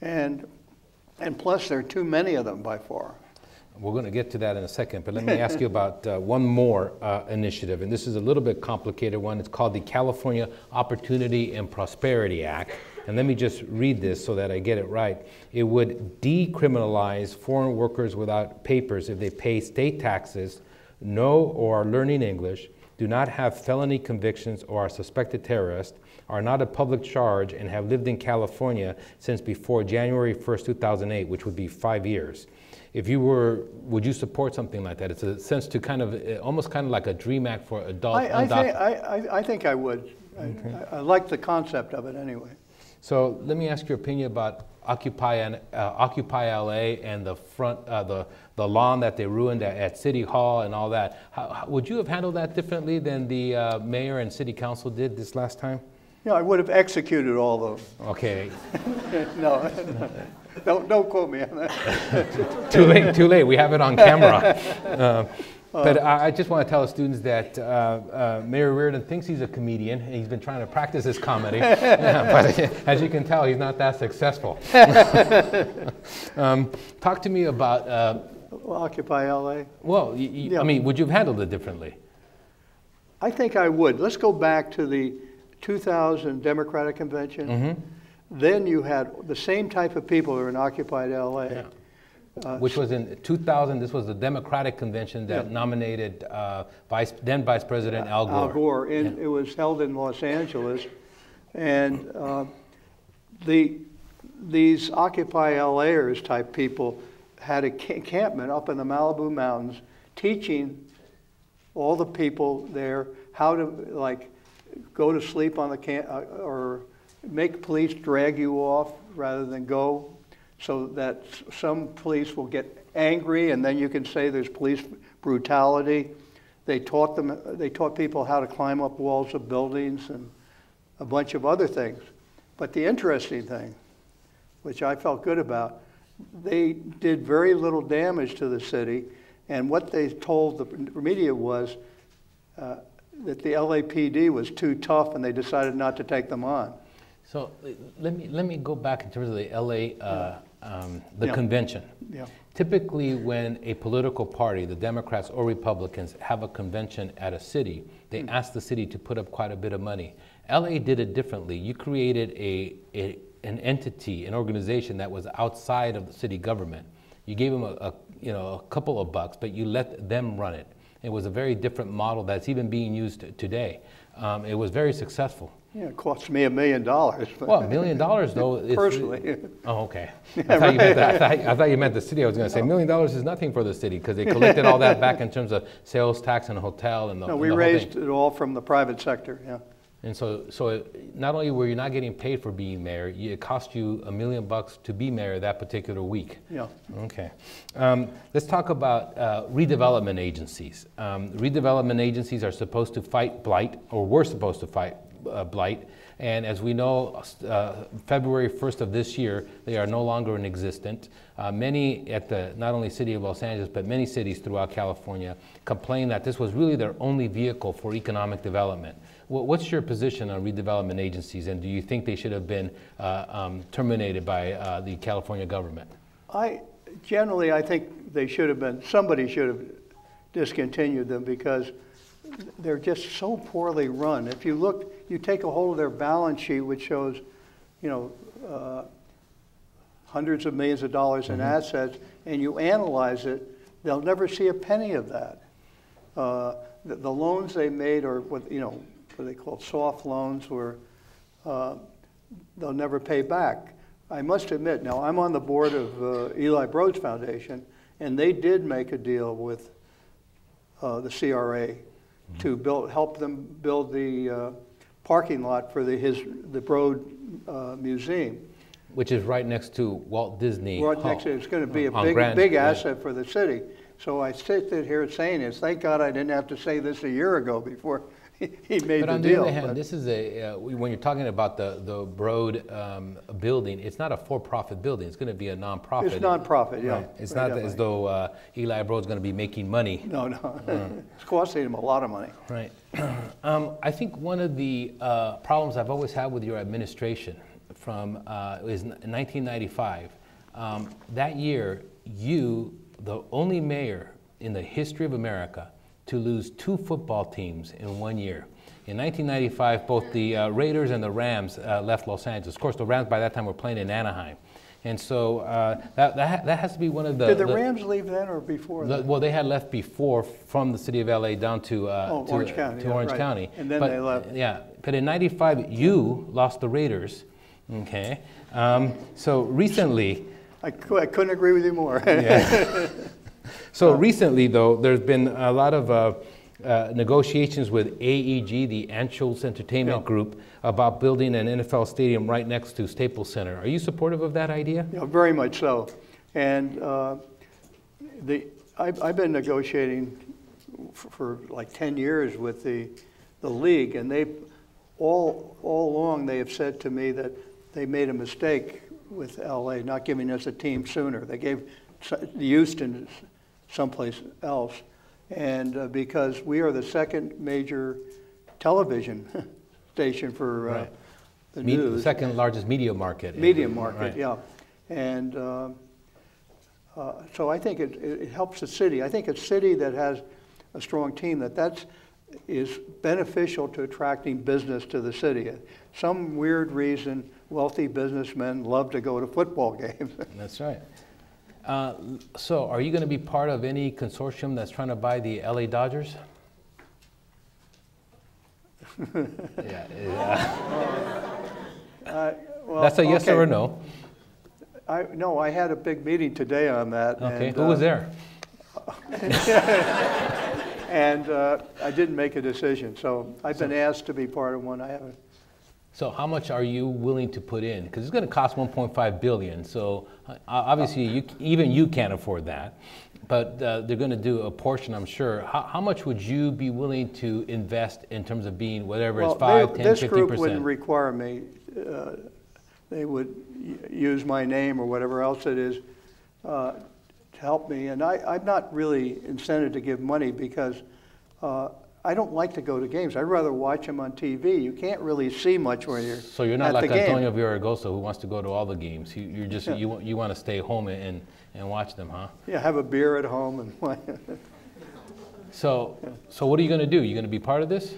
And plus, there are too many of them by far. We're going to get to that in a second, but let me ask you about one more initiative, and this is a little bit complicated one. It's called the California Opportunity and Prosperity Act. And let me just read this so that I get it right. It would decriminalize foreign workers without papers if they pay state taxes, know or are learning English, do not have felony convictions or are suspected terrorists, are not a public charge, and have lived in California since before January 1st, 2008, which would be 5 years. If you were, would you support something like that? It's a sense to kind of, almost kind of like a DREAM Act for adults. I think I would. Okay. I like the concept of it anyway. So let me ask your opinion about Occupy LA and the lawn that they ruined at City Hall and all that. How would you have handled that differently than the mayor and city council did this last time? Yeah, I would have executed all those. Okay. No, don't quote me on that. Too late. We have it on camera. But I just want to tell the students that Mayor Riordan thinks he's a comedian, and he's been trying to practice his comedy. But as you can tell, he's not that successful. Talk to me about... Occupy LA? Well, yeah. I mean, would you have handled it differently? I think I would. Let's go back to the 2000 Democratic Convention. Mm-hmm. Then you had the same type of people who were in Occupied LA. Yeah. Which was in 2000. This was the Democratic Convention that nominated then Vice President Al Gore. Al Gore, and it was held in Los Angeles. And these Occupy LAers type people had a encampment up in the Malibu Mountains teaching all the people there how to, like, go to sleep on the camp or make police drag you off rather than go, so that some police will get angry and then you can say there's police brutality. They taught people how to climb up walls of buildings and a bunch of other things. But the interesting thing, which I felt good about, they did very little damage to the city, and what they told the media was that the LAPD was too tough and they decided not to take them on. So let me go back in terms of the LA convention. Yeah. Typically, when a political party, the Democrats or Republicans, have a convention at a city, they ask the city to put up quite a bit of money. LA did it differently. You created an entity, an organization that was outside of the city government. You gave them a couple of bucks, but you let them run it. It was a very different model that's even being used today. It was very successful. Yeah, it cost me $1 million. Well, $1 million though. Personally. Oh, okay. I thought you meant the city. I was going to say $1 million is nothing for the city because they collected all that back in terms of sales tax and hotel and the. No, we raised it all from the private sector. Yeah. And so not only were you not getting paid for being mayor, it cost you $1 million to be mayor that particular week. Yeah. Okay. Let's talk about redevelopment agencies. Redevelopment agencies are supposed to fight blight, or were supposed to fight blight. And as we know, February 1st of this year, they are no longer in existence. Many at the, not only city of Los Angeles, but many cities throughout California complain that this was really their only vehicle for economic development. What's your position on redevelopment agencies, and do you think they should have been terminated by the California government? I think they should have been, somebody should have discontinued them because they're just so poorly run. If you look, you take a hold of their balance sheet, which shows, hundreds of millions of dollars in assets, and you analyze it, they'll never see a penny of that. The loans they made are what they call soft loans, where they'll never pay back. I must admit, now I'm on the board of Eli Broad's Foundation, and they did make a deal with the CRA to help them build the parking lot for the Broad Museum. Which is right next to Walt Disney. Right next to it. It's going to be a big asset for the city. So I sit here saying this. Thank God I didn't have to say this a year ago before he made But the on the deal. other hand, this is when you're talking about the Broad building, it's not a for-profit building. It's going to be a nonprofit. It's nonprofit, yeah. Right. It's not as though Eli Broad's going to be making money. No. It's costing him a lot of money. Right. I think one of the problems I've always had with your administration from is 1995. That year, you, the only mayor in the history of America to lose 2 football teams in 1 year. In 1995, both the Raiders and the Rams left Los Angeles. Of course, the Rams by that time were playing in Anaheim. And so that has to be one of the... Did the Rams leave then or before that? Well, they had left before from the city of LA down to Orange County. To Orange County. And then they left. Yeah, but in 95, you lost the Raiders, okay? So recently... I couldn't agree with you more. Yeah. So recently, though, there's been a lot of negotiations with AEG, the Anschutz Entertainment Group, about building an NFL stadium right next to Staples Center. Are you supportive of that idea? Yeah, very much so. And I've been negotiating for like 10 years with the league, and they all along they have said to me that they made a mistake with LA not giving us a team sooner. They gave Houston someplace else, and because we are the second major television station for the news. Second largest media market. Media market, right. yeah. And so I think it helps the city. I think a city that has a strong team, that is beneficial to attracting business to the city. Some weird reason, wealthy businessmen love to go to football games. That's right. So are you going to be part of any consortium that's trying to buy the LA Dodgers? Well, that's a yes or a no. No, I had a big meeting today on that. Okay, and, who was there? And I didn't make a decision, so I've been asked to be part of one. I haven't. So how much are you willing to put in? Because it's going to cost $1.5 billion. So obviously, even you can't afford that. But they're going to do a portion, I'm sure. How much would you be willing to invest in terms of being whatever it's 5, 10, 50%? This group wouldn't require me. They would use my name or whatever else it is to help me. And I'm not really incented to give money because I don't like to go to games. I'd rather watch them on TV. You can't really see much when you're So you're not at like the Antonio game. Villaraigosa who wants to go to all the games. You're just you want to stay home and watch them, huh? Yeah, have a beer at home and. So what are you going to do? You going to be part of this?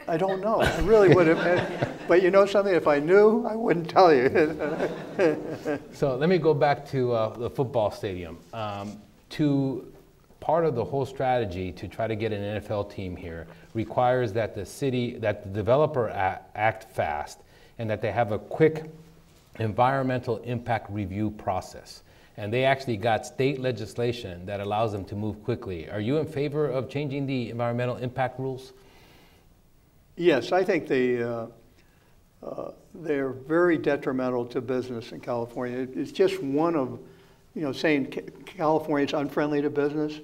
I don't know. I really would have. But you know something? If I knew, I wouldn't tell you. So let me go back to the football stadium. Part of the whole strategy to try to get an NFL team here requires that the developer act fast and that they have a quick environmental impact review process. And they actually got state legislation that allows them to move quickly. Are you in favor of changing the environmental impact rules? Yes, I think they're very detrimental to business in California. It's just one of, saying California is unfriendly to business,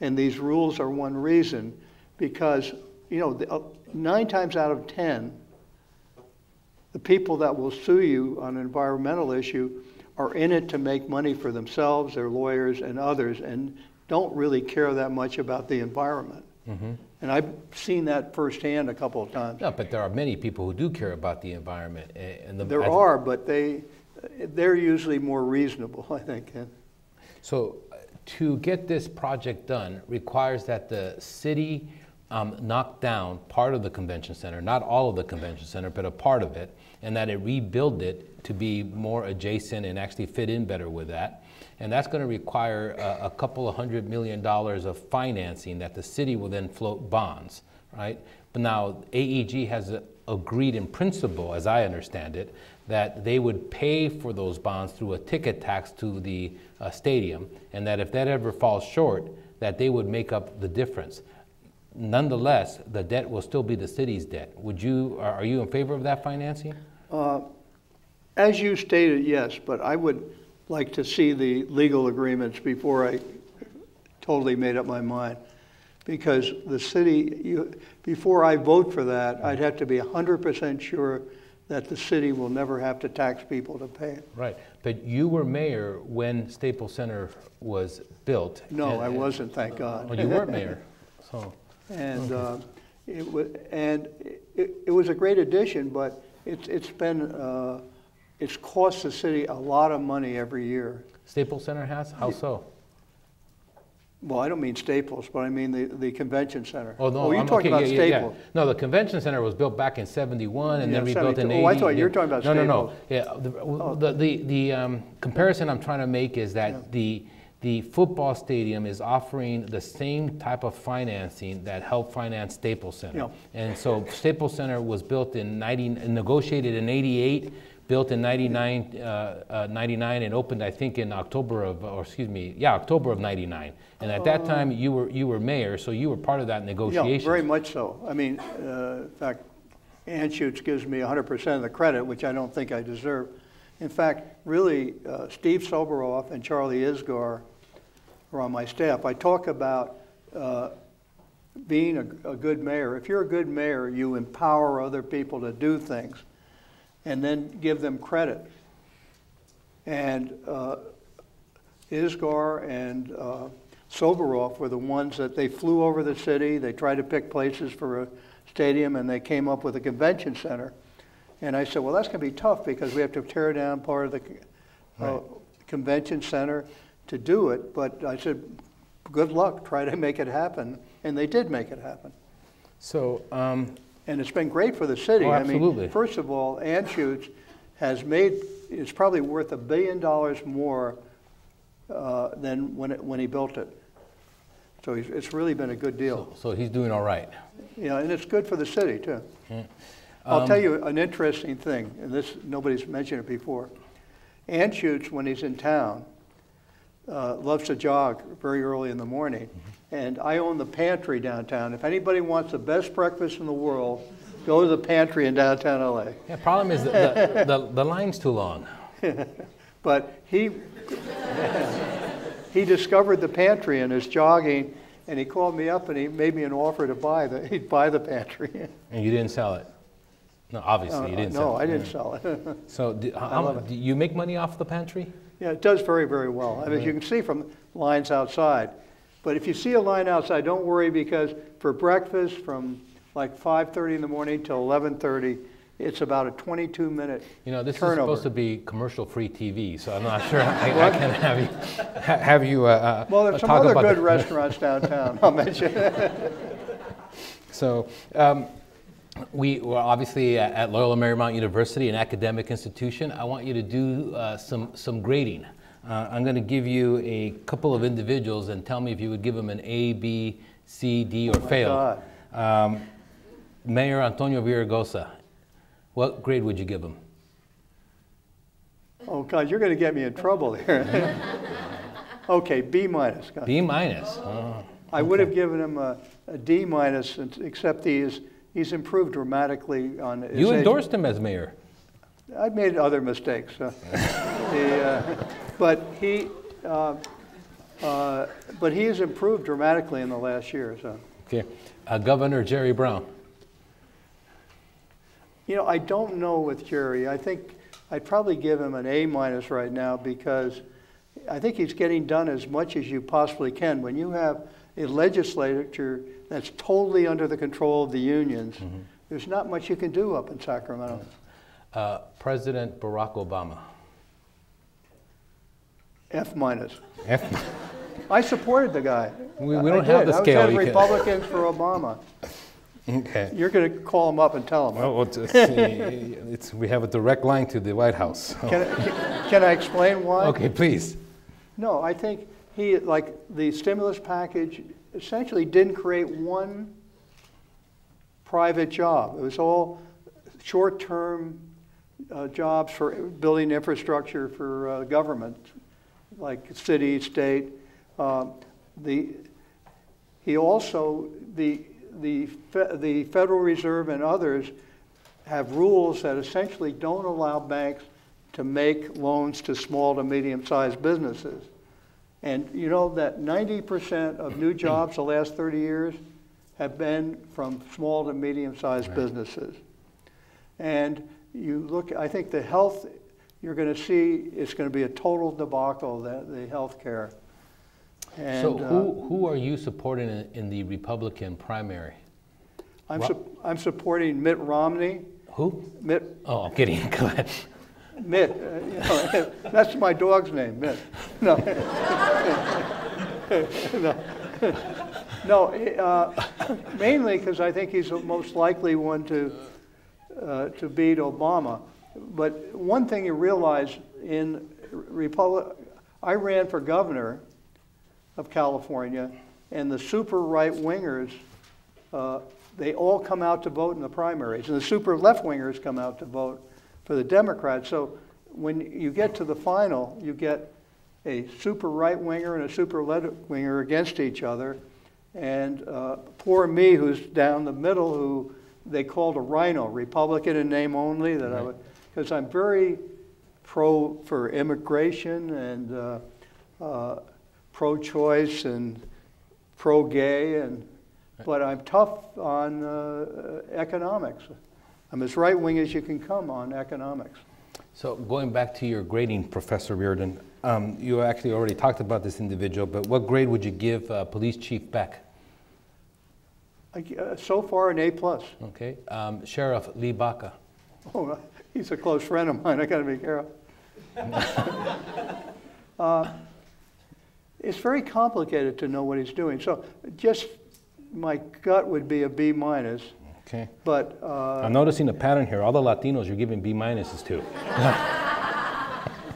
and these rules are one reason, because 9 times out of 10, the people that will sue you on an environmental issue are in it to make money for themselves, their lawyers, and others, and don't really care that much about the environment. Mm-hmm. And I've seen that firsthand a couple of times. No, but there are many people who do care about the environment. There are, but they're usually more reasonable, I think. So to get this project done requires that the city knock down part of the convention center, not all of the convention center, but a part of it, and that it rebuild it to be more adjacent and actually fit in better with that. And that's going to require a couple of $100 million of financing that the city will then float bonds, right? But now AEG has agreed in principle, as I understand it, that they would pay for those bonds through a ticket tax to the stadium, and that if that ever falls short, that they would make up the difference. Nonetheless, the debt will still be the city's debt. Are you in favor of that financing? As you stated, yes, but I would like to see the legal agreements before I totally made up my mind. because the city, before I vote for that, I'd have to be 100% sure that the city will never have to tax people to pay it. Right, but you were mayor when Staples Center was built. No, I wasn't, thank God. Well, you weren't mayor, so. And it was a great addition, but it's cost the city a lot of money every year. Staples Center has? How so? Well, I don't mean Staples, but I mean the convention center. Oh, no, you're talking about Staples. Yeah. No, the convention center was built back in '71 and then rebuilt in '80. Oh, I thought you were talking about Staples. No. Yeah, the comparison I'm trying to make is that the football stadium is offering the same type of financing that helped finance Staples Center. Yeah. And so Staples Center was built negotiated in '88. Built in 99 and opened, I think, in October of '99. And at that time, you were mayor, so you were part of that negotiation. Yeah, very much so. I mean, in fact, Anschutz gives me 100% of the credit, which I don't think I deserve. In fact, really, Steve Soberoff and Charlie Isgar are on my staff. I talk about being a good mayor. If you're a good mayor, you empower other people to do things and then give them credit. And Isgar and Soberoff were the ones that they flew over the city, they tried to pick places for a stadium, and they came up with a convention center. And I said, well, that's going to be tough because we have to tear down part of the convention center to do it. But I said, good luck, try to make it happen. And they did make it happen. So, and it's been great for the city. Oh, absolutely. I mean, first of all, Anschutz it's probably worth $1 billion more than when he built it. So it's really been a good deal. So he's doing all right. Yeah, and it's good for the city too. Yeah. I'll tell you an interesting thing, and this nobody's mentioned it before. Anschutz, when he's in town, loves to jog very early in the morning. And I own the pantry downtown. If anybody wants the best breakfast in the world, go to the pantry in downtown LA. Yeah, problem is the line's too long. But he discovered the pantry and is jogging, and he called me up and he made me an offer to he'd buy the pantry. And you didn't sell it? No, obviously you didn't sell it. No, I didn't sell it. So do you make money off the pantry? Yeah, it does very, very well. I mean, you can see from lines outside. But if you see a line outside, don't worry, because for breakfast from like 5:30 in the morning till 11:30, it's about a 22-minute this turnover. is supposed to be commercial-free TV, so I'm not sure I can have you well, there's some other good restaurants downtown, I'll mention. So we were obviously at Loyola Marymount University, an academic institution. I want you to do some grading. I'm going to give you a couple of individuals and tell me if you would give them an A, B, C, D, or fail. Mayor Antonio Villaraigosa, what grade would you give him? Oh, God, you're going to get me in trouble here. Okay, B minus. God. B minus. Oh, I would have given him a D minus, except he's improved dramatically on his You endorsed him as mayor. I've made other mistakes. But he has improved dramatically in the last year. So. Okay. Governor Jerry Brown. I don't know with Jerry. I think I'd probably give him an A minus right now, because I think he's getting done as much as you possibly can. When you have a legislature that's totally under the control of the unions, there's not much you can do up in Sacramento. President Barack Obama. F minus. F. I supported the guy. We don't have the scale. I was Republicans for Obama. Okay. You're going to call him up and tell him. Well, we have a direct line to the White House. Can I explain why? Okay, please. No, I think the stimulus package essentially didn't create one private job. It was all short-term jobs for building infrastructure for government, like city, state. The Federal Reserve and others have rules that essentially don't allow banks to make loans to small to medium-sized businesses. And you know that 90% of new jobs the last 30 years have been from small to medium-sized businesses. And you look, I think the health, you're going to see it's going to be a total debacle, the health care. And, so who are you supporting in the Republican primary? I'm supporting Mitt Romney. Who? Mitt. Oh, I'm kidding. Go ahead. Mitt. You know, that's my dog's name, Mitt. No. No. Mainly because I think he's the most likely one to beat Obama. But one thing you realize in I ran for governor of California, and the super right-wingers, they all come out to vote in the primaries, and the super left-wingers come out to vote for the Democrats. So when you get to the final, you get a super right-winger and a super left-winger against each other, and poor me, who's down the middle, who they called a rhino, Republican in name only, that I would, because I'm very for immigration and pro-choice and pro-gay, but I'm tough on economics. I'm as right-wing as you can come on economics. So going back to your grading, Professor Riordan, you actually already talked about this individual, but what grade would you give Police Chief Beck? So far, an A+. Okay. Sheriff Lee Baca? Oh, he's a close friend of mine. I got to be careful. It's very complicated to know what he's doing. So just my gut would be a B-. Okay. But I'm noticing a pattern here. All the Latinos you're giving B- to.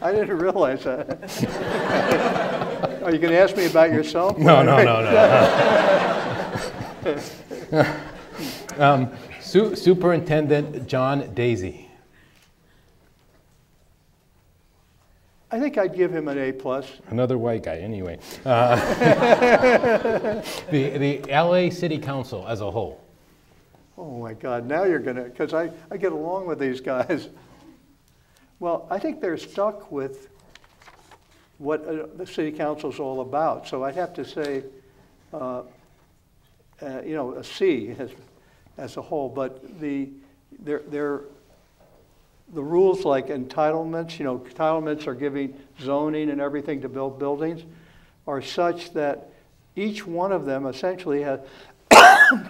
I didn't realize that. Are you going to ask me about yourself? No. Superintendent John Daisy. I think I'd give him an A+. Another white guy, anyway. The LA City Council as a whole. Oh my God, now you're going to, because I get along with these guys. Well, I think they're stuck with what the City Council's all about. So I'd have to say, you know, a C as a whole. But the rules like entitlements, you know, entitlements are giving zoning and everything to build buildings, are such that each one of them essentially has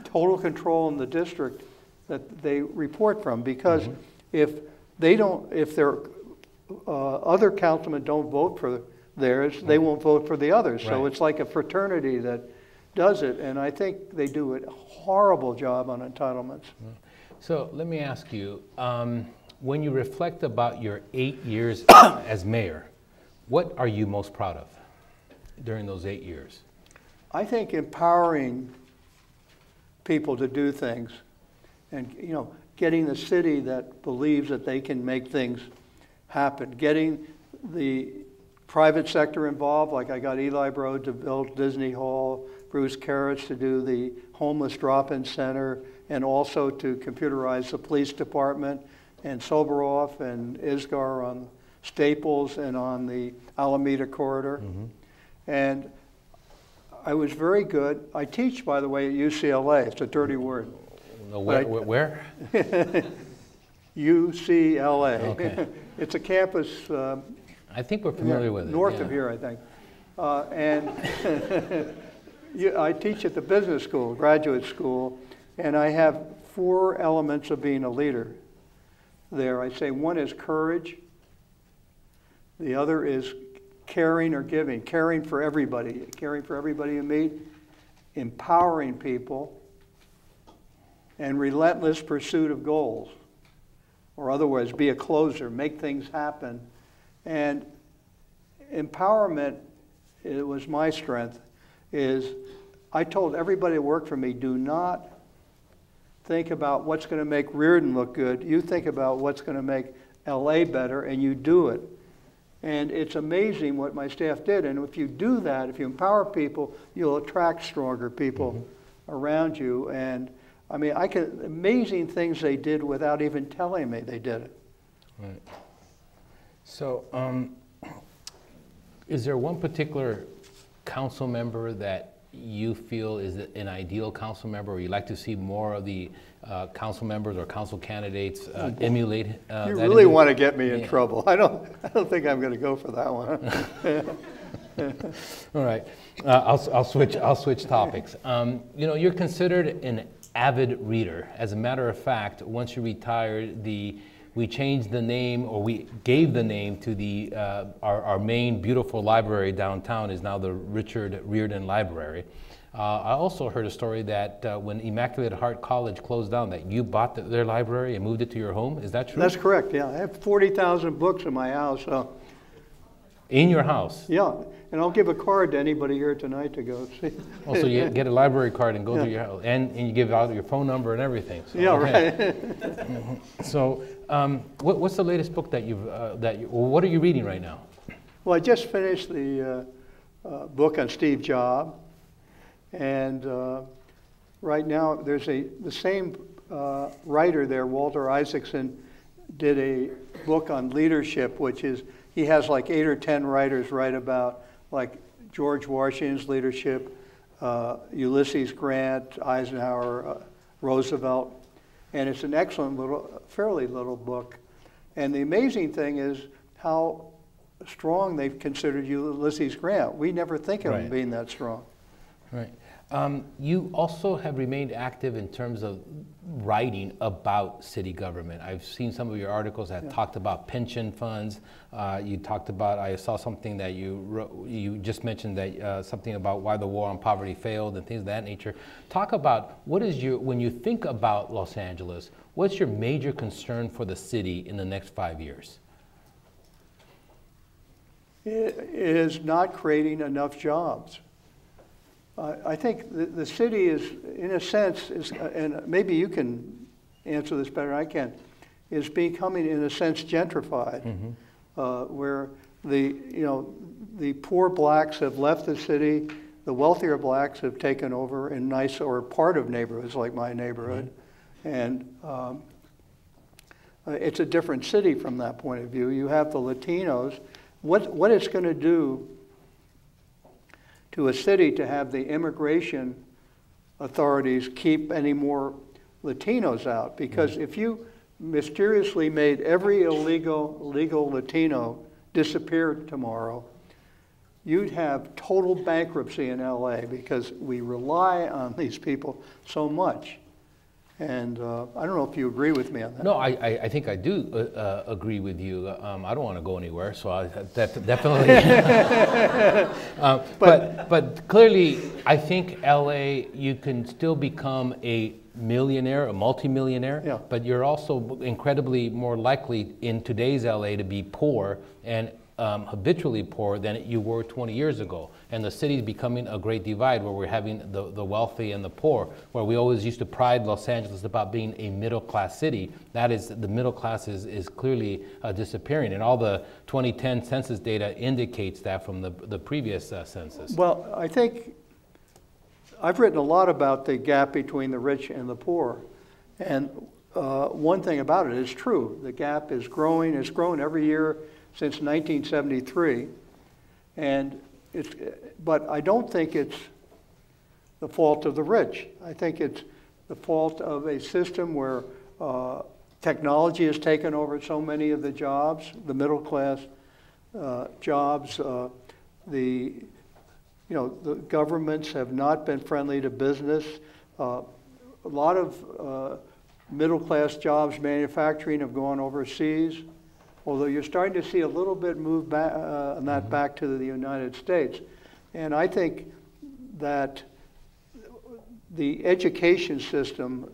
total control in the district that they report from. Because if their other councilmen don't vote for theirs, they won't vote for the others. Right. So it's like a fraternity that does it, and I think they do a horrible job on entitlements. So let me ask you, when you reflect about your 8 years as mayor, what are you most proud of during those 8 years? I think empowering people to do things, and you know, getting the city that believes that they can make things happen, getting the private sector involved, like I got Eli Broad to build Disney Hall, Bruce Karras to do the homeless drop-in center, and also to computerize the police department, and Soberoff and Isgar on Staples and on the Alameda corridor. And I was very good. I teach, by the way, at UCLA. It's a dirty word. No, where? UCLA. Okay. It's a campus. I think we're familiar with it. North of here, I think. And I teach at the business school, graduate school, and I have 4 elements of being a leader there. I say one is courage. The other is caring or giving, caring for everybody you meet, empowering people, and relentless pursuit of goals. Or otherwise, be a closer, make things happen. And empowerment, it was my strength, is I told everybody that worked for me, do not think about what's going to make Riordan look good. You think about what's going to make LA better, and you do it. And it's amazing what my staff did. And if you do that, if you empower people, you'll attract stronger people around you. And I mean, amazing things they did without even telling me they did it. Right. So, is there one particular council member that you feel is an ideal council member, or you'd like to see more of the council members or council candidates emulate? You really want to get me in trouble. I don't think I'm going to go for that one. All right, I'll switch topics. You know, you're considered an avid reader. As a matter of fact, once you retired, we changed the name, or we gave the name to the our main beautiful library downtown is now the Richard Riordan Library. I also heard a story that when Immaculate Heart College closed down, that you bought their library and moved it to your home. Is that true? That's correct, yeah. I have 40,000 books in my house. In your house? Yeah, and I'll give a card to anybody here tonight to go see. Oh, so you get a library card and go to your house, and you give out your phone number and everything. So, yeah, okay. right. So, what's the latest book that what are you reading right now? Well, I just finished the book on Steve Jobs, and right now there's the same writer there, Walter Isaacson, did a book on leadership, which is, he has like 8 or 10 writers write about like George Washington's leadership, Ulysses Grant, Eisenhower, Roosevelt, and it's an excellent fairly little book. And the amazing thing is how strong they've considered Ulysses Grant. We never think of him being that strong. Right. You also have remained active in terms of writing about city government. I've seen some of your articles that talked about pension funds. You talked about, I saw something that you wrote, you just mentioned that something about why the war on poverty failed and things of that nature. Talk about what is when you think about Los Angeles, what's your major concern for the city in the next 5 years? It is not creating enough jobs. I think the city is, in a sense, and maybe you can answer this better than I can, is becoming, in a sense, gentrified, where the poor blacks have left the city, the wealthier blacks have taken over in nice or part of neighborhoods like my neighborhood, and it's a different city from that point of view. You have the Latinos. What it's going to do to a city to have the immigration authorities keep any more Latinos out? Because if you mysteriously made every legal Latino disappear tomorrow, you'd have total bankruptcy in LA, because we rely on these people so much. And I don't know if you agree with me on that. No, I think I do agree with you. I don't want to go anywhere, so I definitely. But clearly, I think LA, you can still become a millionaire, a multimillionaire, but you're also incredibly more likely in today's LA to be poor and habitually poor than you were 20 years ago. And the city's becoming a great divide, where we're having the wealthy and the poor, where we always used to pride Los Angeles about being a middle-class city. That is, the middle class is clearly disappearing, and all the 2010 census data indicates that from the previous census. Well, I think I've written a lot about the gap between the rich and the poor, and one thing about it is true. The gap is growing. It's grown every year since 1973, and but I don't think it's the fault of the rich. I think it's the fault of a system where technology has taken over so many of the jobs, the middle class jobs. The governments have not been friendly to business. A lot of middle class jobs, manufacturing, have gone overseas. Although you're starting to see a little bit move back on that back to the United States. And I think that the education system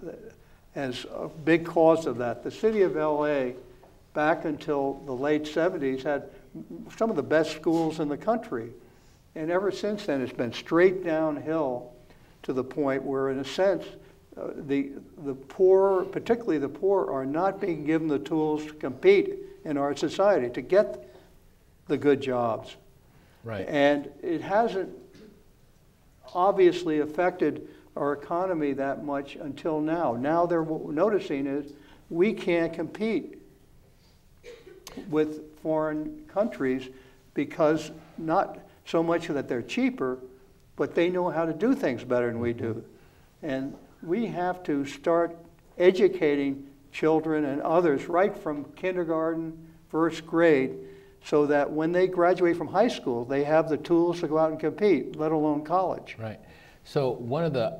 is a big cause of that. The city of LA, back until the late 70s, had some of the best schools in the country. And ever since then, it's been straight downhill to the point where, in a sense, the poor, particularly the poor, are not being given the tools to compete in our society, to get the good jobs. Right. And it hasn't obviously affected our economy that much until now. Now they're noticing is we can't compete with foreign countries because so much that they're cheaper, but they know how to do things better than we do. And we have to start educating children and others right from kindergarten, first grade, so that when they graduate from high school, they have the tools to go out and compete, let alone college. Right. So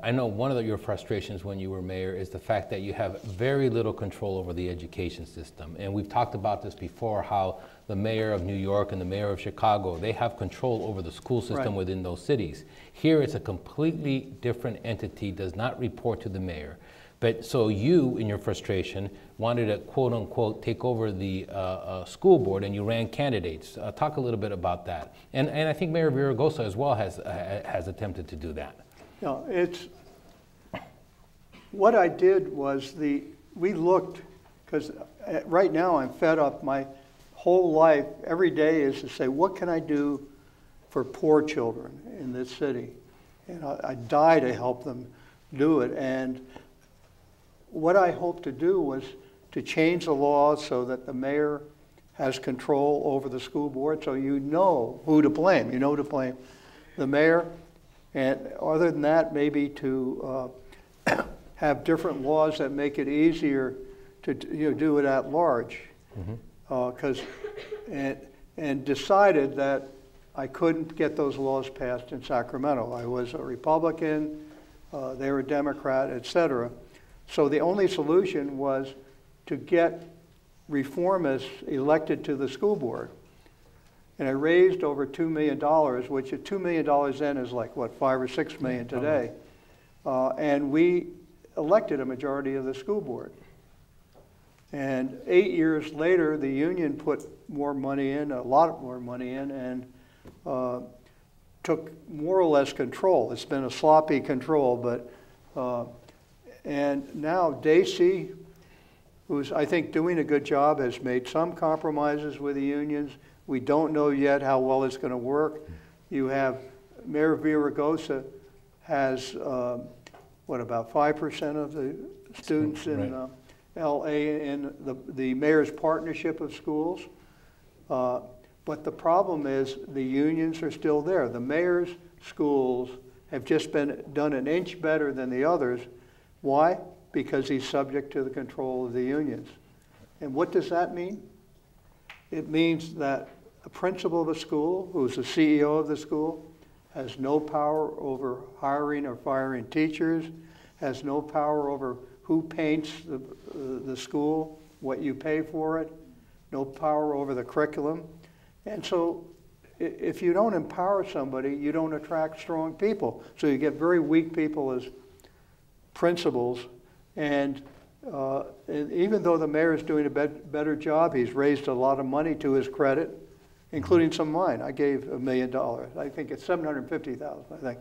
I know one of your frustrations when you were mayor is the fact that you have very little control over the education system. And we've talked about this before, how the mayor of New York and the mayor of Chicago, they have control over the school system within those cities. Here it's a completely different entity, does not report to the mayor. But so you, in your frustration, wanted to quote unquote take over the school board, and you ran candidates. Talk a little bit about that. And I think Mayor Villaraigosa as well has attempted to do that. No, what I did was we looked, because right now I'm fed up. My whole life, every day, is to say, what can I do for poor children in this city? And I die to help them do it. And what I hoped to do was to change the law so that the mayor has control over the school board, so you know who to blame. You know to blame the mayor. And other than that, maybe to have different laws that make it easier to do it at large. And decided that I couldn't get those laws passed in Sacramento. I was a Republican, they were a Democrat, etc. So the only solution was to get reformists elected to the school board. And I raised over $2 million, which at $2 million then is like, what, 5 or 6 million today. And we elected a majority of the school board. And 8 years later, the union put more money in, a lot more money in, and took more or less control. It's been a sloppy control, but, and now Dacey, who's I think doing a good job, has made some compromises with the unions. We don't know yet how well it's going to work. You have Mayor Villaraigosa has, what, about 5% of the students in LA in the mayor's partnership of schools. But the problem is the unions are still there. The mayor's schools have just been done an inch better than the others. Why? Because he's subject to the control of the unions. And what does that mean? It means that a principal of a school, who's the CEO of the school, has no power over hiring or firing teachers, has no power over who paints the school, what you pay for it, no power over the curriculum. And so if you don't empower somebody, you don't attract strong people. So you get very weak people as principals. And even though the mayor is doing a better job, he's raised a lot of money to his credit, including some of mine. I gave $1 million. I think it's $750,000, I think,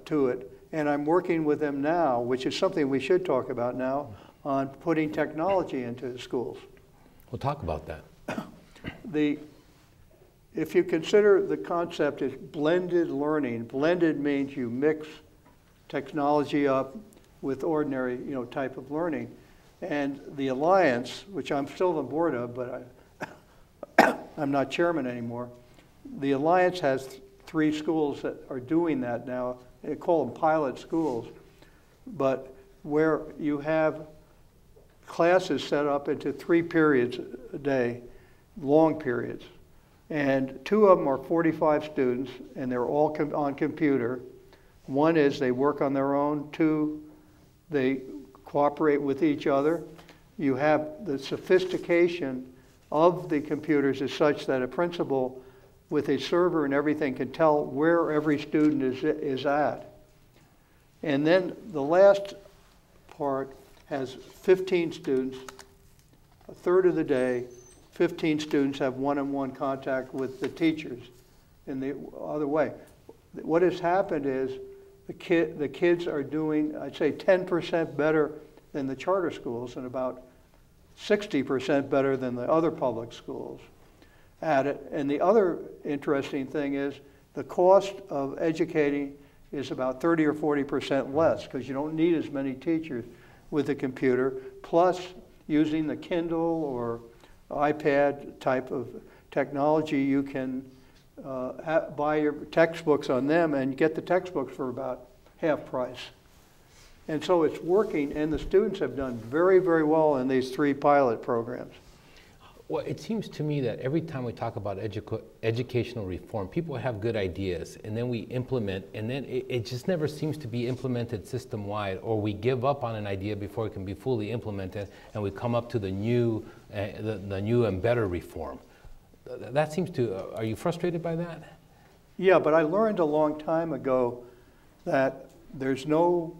to it. And I'm working with them now, which is something we should talk about now, on putting technology into the schools. We'll talk about that. If you consider the concept is blended learning, blended means you mix technology up with ordinary, type of learning. And the Alliance, which I'm still on the board of, but I'm not chairman anymore, the Alliance has 3 schools that are doing that now. They call them pilot schools, but where you have classes set up into 3 periods a day, long periods. And 2 of them are 45 students, and they're all on computer. 1 is they work on their own. 2, they cooperate with each other. You have the sophistication of the computers is such that a principal with a server and everything can tell where every student is at. And then the last part has 15 students, a third of the day. 15 students have one-on-one contact with the teachers in the other way. What has happened is the kids are doing, I'd say, 10% better than the charter schools and about 60% better than the other public schools at it. And the other interesting thing is the cost of educating is about 30 or 40% less because you don't need as many teachers with a computer, plus using the Kindle or iPad type of technology, you can buy your textbooks on them and get the textbooks for about half price. And so it's working, and the students have done very, very well in these 3 pilot programs. Well, it seems to me that every time we talk about educational reform, people have good ideas, and then we implement, and then it just never seems to be implemented system-wide, or we give up on an idea before it can be fully implemented, and we come up to the new and better reform. That seems to, are you frustrated by that? Yeah, but I learned a long time ago that there's no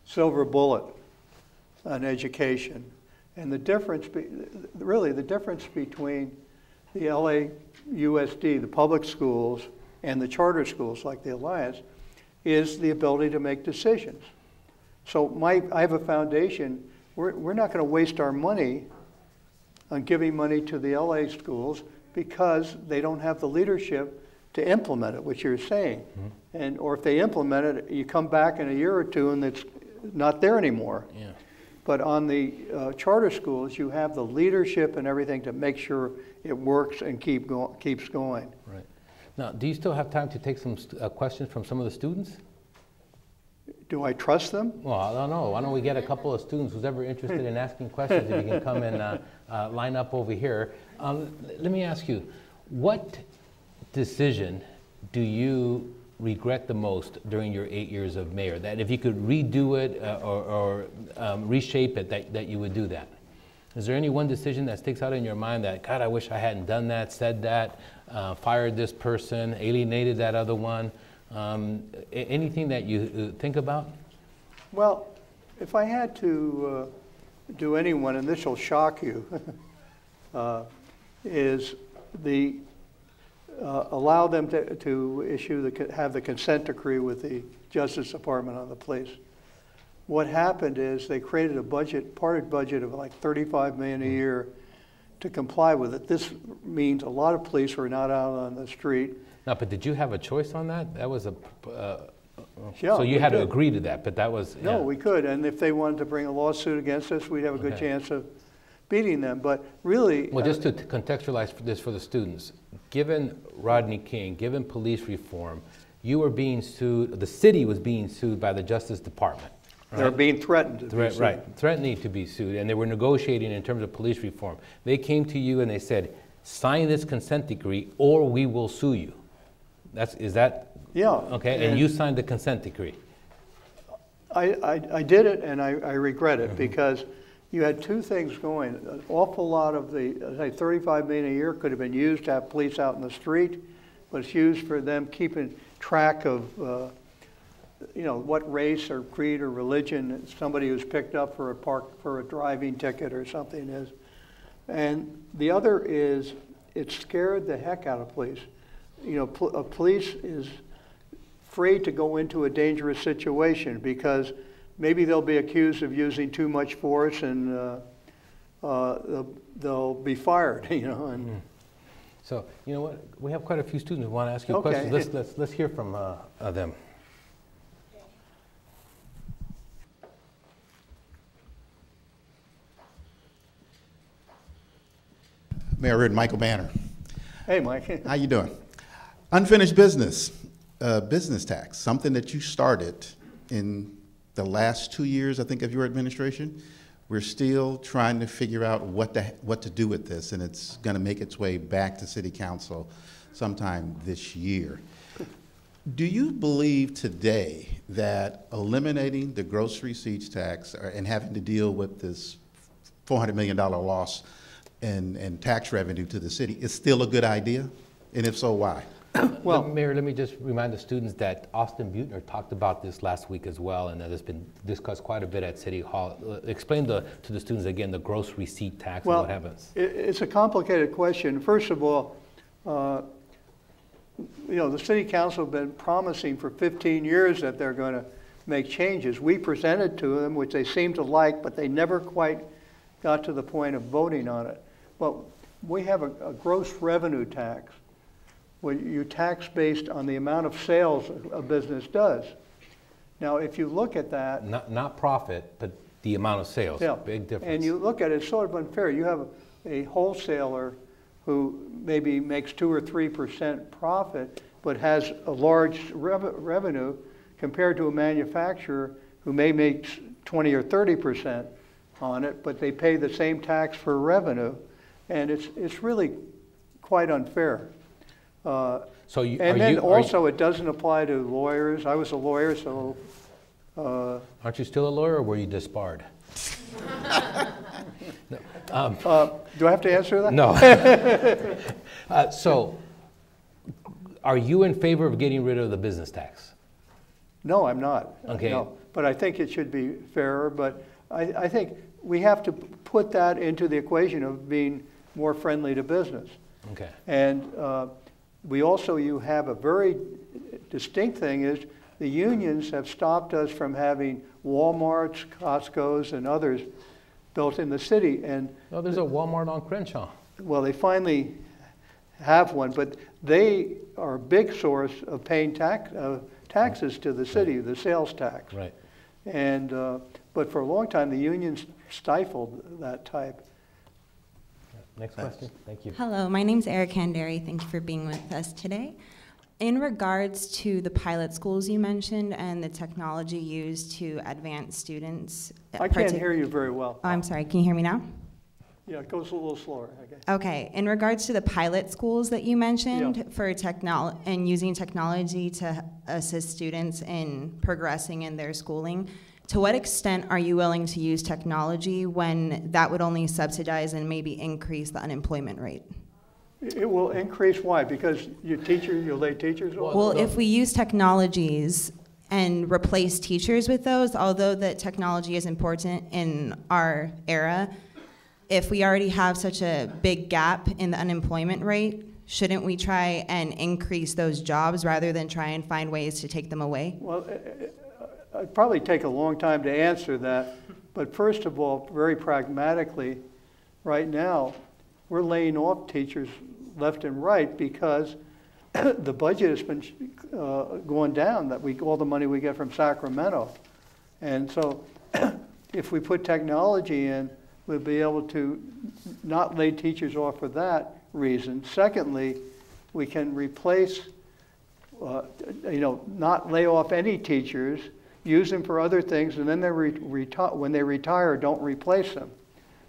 silver bullet on education. And the difference, really the difference between the LAUSD, the public schools, and the charter schools like the Alliance is the ability to make decisions. So I have a foundation. We're not going to waste our money on giving money to the LA schools because they don't have the leadership to implement it, which you're saying. Mm-hmm. Or if they implement it, you come back in a year or two and it's not there anymore. Yeah. But on the charter schools, you have the leadership and everything to make sure it works and keeps going. Right. Now, do you still have time to take some questions from some of the students? Do I trust them? Well, I don't know. Why don't we get a couple of students who's ever interested in asking questions, if you can come and line up over here. Let me ask you, what decision do you regret the most during your 8 years of mayor? That if you could redo it or reshape it, that you would do that? Is there any one decision that sticks out in your mind that, God, I wish I hadn't done that, said that, fired this person, alienated that other one? Anything that you think about? Well, if I had to do anyone, and this will shock you, is the allow them to have the consent decree with the Justice Department on the police. What happened is they created a parted budget of like $35 million a year to comply with it. This means a lot of police were not out on the street. No, but did you have a choice on that? That was yeah, so you had to agree to that, but that was... No, we could, and if they wanted to bring a lawsuit against us, we'd have a good chance of beating them, but really... Well, just to contextualize this for the students, given Rodney King, given police reform, you were being sued, the city was being sued by the Justice Department. Right? They were being threatened to be sued. Right, threatening to be sued, and they were negotiating in terms of police reform. They came to you and they said, sign this consent decree or we will sue you. Is that... Yeah. Okay, and you signed the consent decree. I did it, and I regret it, because you had two things going. An awful lot of the, say, $35 million a year could have been used to have police out in the street, but it's used for them keeping track of, what race or creed or religion somebody who's picked up for a driving ticket or something is. And the other is, it scared the heck out of police. Police is afraid to go into a dangerous situation because maybe they'll be accused of using too much force and they'll be fired, And So, you know what? We have quite a few students who want to ask you questions. Let's hear from them. Mayor Riordan, Michael Banner. Hey, Mike. How you doing? Unfinished business, business tax, something that you started in the last 2 years, I think, of your administration. We're still trying to figure out what to do with this, and it's going to make its way back to City Council sometime this year. Do you believe today that eliminating the gross receipts tax and having to deal with this $400 million loss in tax revenue to the city is still a good idea? And if so, why? Well, Mayor, let me just remind the students that Austin Butner talked about this last week as well, and that has been discussed quite a bit at City Hall. Explain to the students again the gross receipt tax and what happens. It's a complicated question. First of all, the City Council have been promising for 15 years that they're going to make changes. We presented to them, which they seemed to like, but they never quite got to the point of voting on it. But we have a gross revenue tax, where you tax based on the amount of sales a business does. Now, if you look at that... Not profit, but the amount of sales. Yeah. Big difference. And you look at it, it's sort of unfair. You have a wholesaler who maybe makes 2 or 3% profit, but has a large revenue, compared to a manufacturer who may make 20 or 30% on it, but they pay the same tax for revenue, and it's really quite unfair. It doesn't apply to lawyers. I was a lawyer, so. Aren't you still a lawyer, or were you disbarred? No. Do I have to answer that? No. So, are you in favor of getting rid of the business tax? No, I'm not. Okay. No. But I think it should be fairer. But I think we have to put that into the equation of being more friendly to business. Okay. And you have a very distinct thing is the unions have stopped us from having Walmarts, Costco's, and others built in the city. And there's a Walmart on Crenshaw. Well, they finally have one, but they are a big source of paying taxes to the city, the sales tax. Right. And but for a long time, the unions stifled that type. Next question. Thank you. Hello, my name's Eric Handeri. Thank you for being with us today. In regards to the pilot schools you mentioned and the technology used to advance students. I can't hear you very well. Oh, I'm sorry. Can you hear me now? Yeah, it goes a little slower. Okay. In regards to the pilot schools that you mentioned, yeah, for and using technology to assist students in progressing in their schooling, to what extent are you willing to use technology when that would only subsidize and maybe increase the unemployment rate? It will increase. Why? Because you lay teachers off? Well, if we use technologies and replace teachers with those, although that technology is important in our era, if we already have such a big gap in the unemployment rate, shouldn't we try and increase those jobs rather than try and find ways to take them away? Well, it'd probably take a long time to answer that. But first of all, very pragmatically, right now, we're laying off teachers left and right because the budget has been going down, all the money we get from Sacramento. And so if we put technology in, we'll be able to not lay teachers off for that reason. Secondly, we can replace, not lay off any teachers, use them for other things, and then when they retire, don't replace them.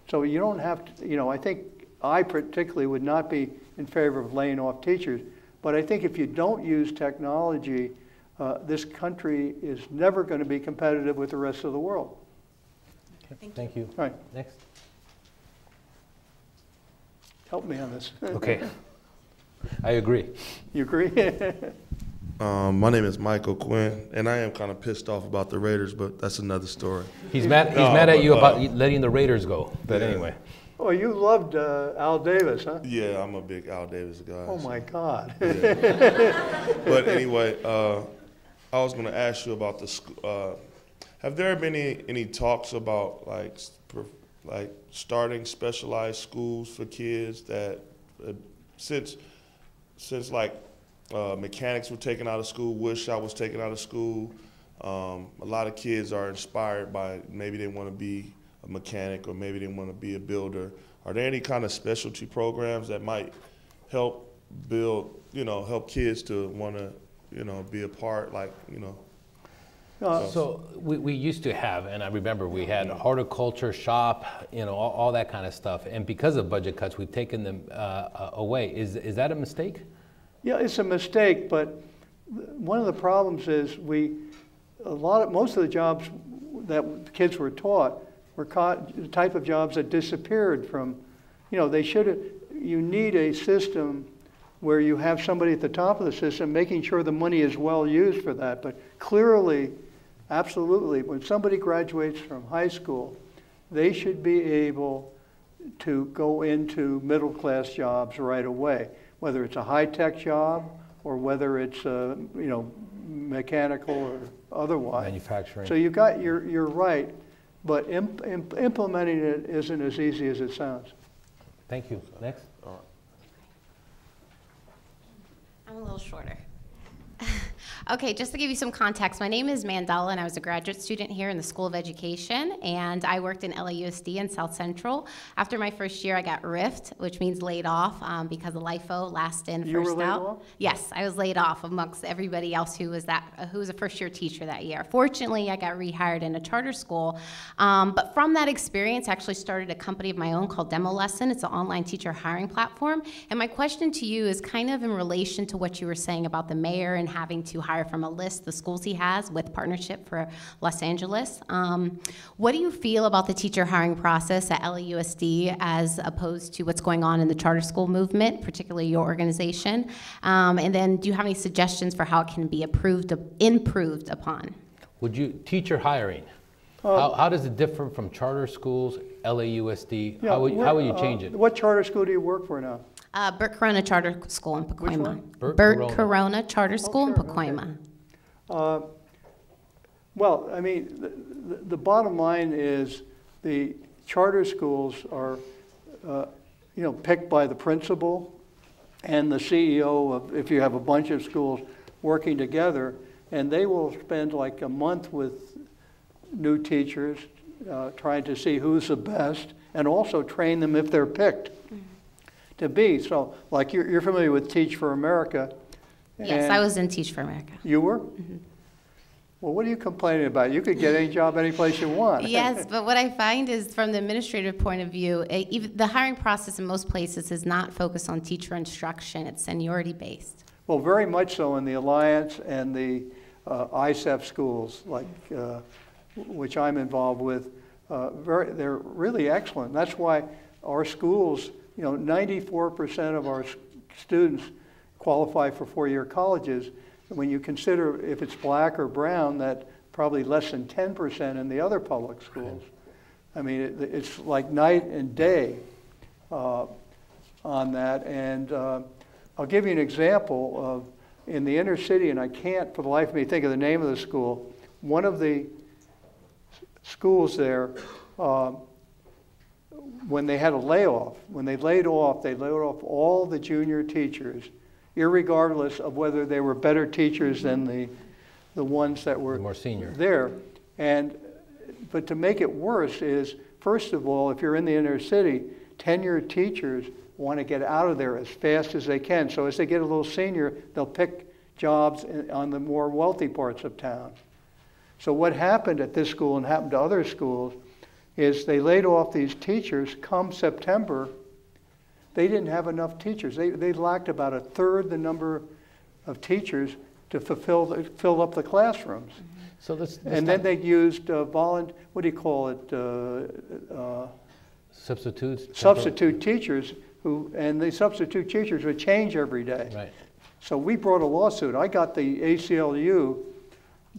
So you don't have to, I think I particularly would not be in favor of laying off teachers. But I think if you don't use technology, this country is never going to be competitive with the rest of the world. Okay. Thank you. All right. Next. Help me on this. Okay. I agree. You agree? My name is Michael Quinn, and I am kind of pissed off about the Raiders, but that's another story. He's mad at you about letting the Raiders go. But yeah. Anyway. Oh, you loved Al Davis, huh? Yeah, I'm a big Al Davis guy. Oh, my God. Yeah. But anyway, I was going to ask you about the school. Have there been any talks about like starting specialized schools for kids that since mechanics were taken out of school, woodshop was taken out of school, a lot of kids are inspired by maybe they want to be a mechanic or maybe they want to be a builder. Are there any kind of specialty programs that might help build, help kids to want to, be a part, So we used to have, and I remember we had a horticulture shop, all that kind of stuff. And because of budget cuts, we've taken them away. Is that a mistake? Yeah, it's a mistake, but one of the problems is most of the jobs that kids were taught were the type of jobs that disappeared from, you need a system where you have somebody at the top of the system making sure the money is well used for that. But clearly, absolutely, when somebody graduates from high school, they should be able to go into middle-class jobs right away, whether it's a high-tech job or whether it's mechanical or otherwise. Manufacturing. So you're right, but implementing it isn't as easy as it sounds. Thank you. Next. I'm a little shorter. Okay, just to give you some context, my name is Mandela, and I was a graduate student here in the School of Education, and I worked in LAUSD in South Central. After my first year, I got RIFT, which means laid off, because of LIFO, last in, You first were laid out. off? Yes, I was laid off amongst everybody else who was a first-year teacher that year. Fortunately, I got rehired in a charter school, but from that experience, I actually started a company of my own called Demo Lesson. It's an online teacher hiring platform, and my question to you is kind of in relation to what you were saying about the mayor and having to hire from a list the schools he has with partnership for Los Angeles. What do you feel about the teacher hiring process at LAUSD as opposed to what's going on in the charter school movement, particularly your organization? And then do you have any suggestions for how it can be improved upon? Teacher hiring, how does it differ from charter schools, LAUSD? Yeah, How would you change it? What charter school do you work for now? Burt Corona Charter School in Pacoima. Which one? Burt Corona Charter School in sure, Pacoima. Well, I mean, the bottom line is the charter schools are, picked by the principal and the CEO of, if you have a bunch of schools working together, and they will spend like a month with new teachers trying to see who's the best and also train them if they're picked to be. So, like you're familiar with Teach for America. Yes, I was in Teach for America. You were? Mm-hmm. Well, what are you complaining about? You could get any job any place you want. Yes, but what I find is from the administrative point of view, even the hiring process in most places is not focused on teacher instruction. It's seniority based. Well, very much so in the Alliance and the ISEF schools, like which I'm involved with. They're really excellent. That's why our schools, 94% of our students qualify for four-year colleges. When you consider if it's black or brown, that probably less than 10% in the other public schools. I mean, it's like night and day on that. And I'll give you an example of in the inner city, and I can't for the life of me think of the name of the school. One of the schools there, when they had a layoff, when they laid off all the junior teachers, irregardless of whether they were better teachers than the ones that were more senior there. But to make it worse is, first of all, if you're in the inner city, tenured teachers want to get out of there as fast as they can. So as they get a little senior, they'll pick jobs on the more wealthy parts of town. So what happened at this school and happened to other schools is they laid off these teachers. Come September, they didn't have enough teachers. They lacked about a third the number of teachers to fill up the classrooms. So and then they used substitute teachers and the substitute teachers would change every day. Right. So we brought a lawsuit. I got the ACLU.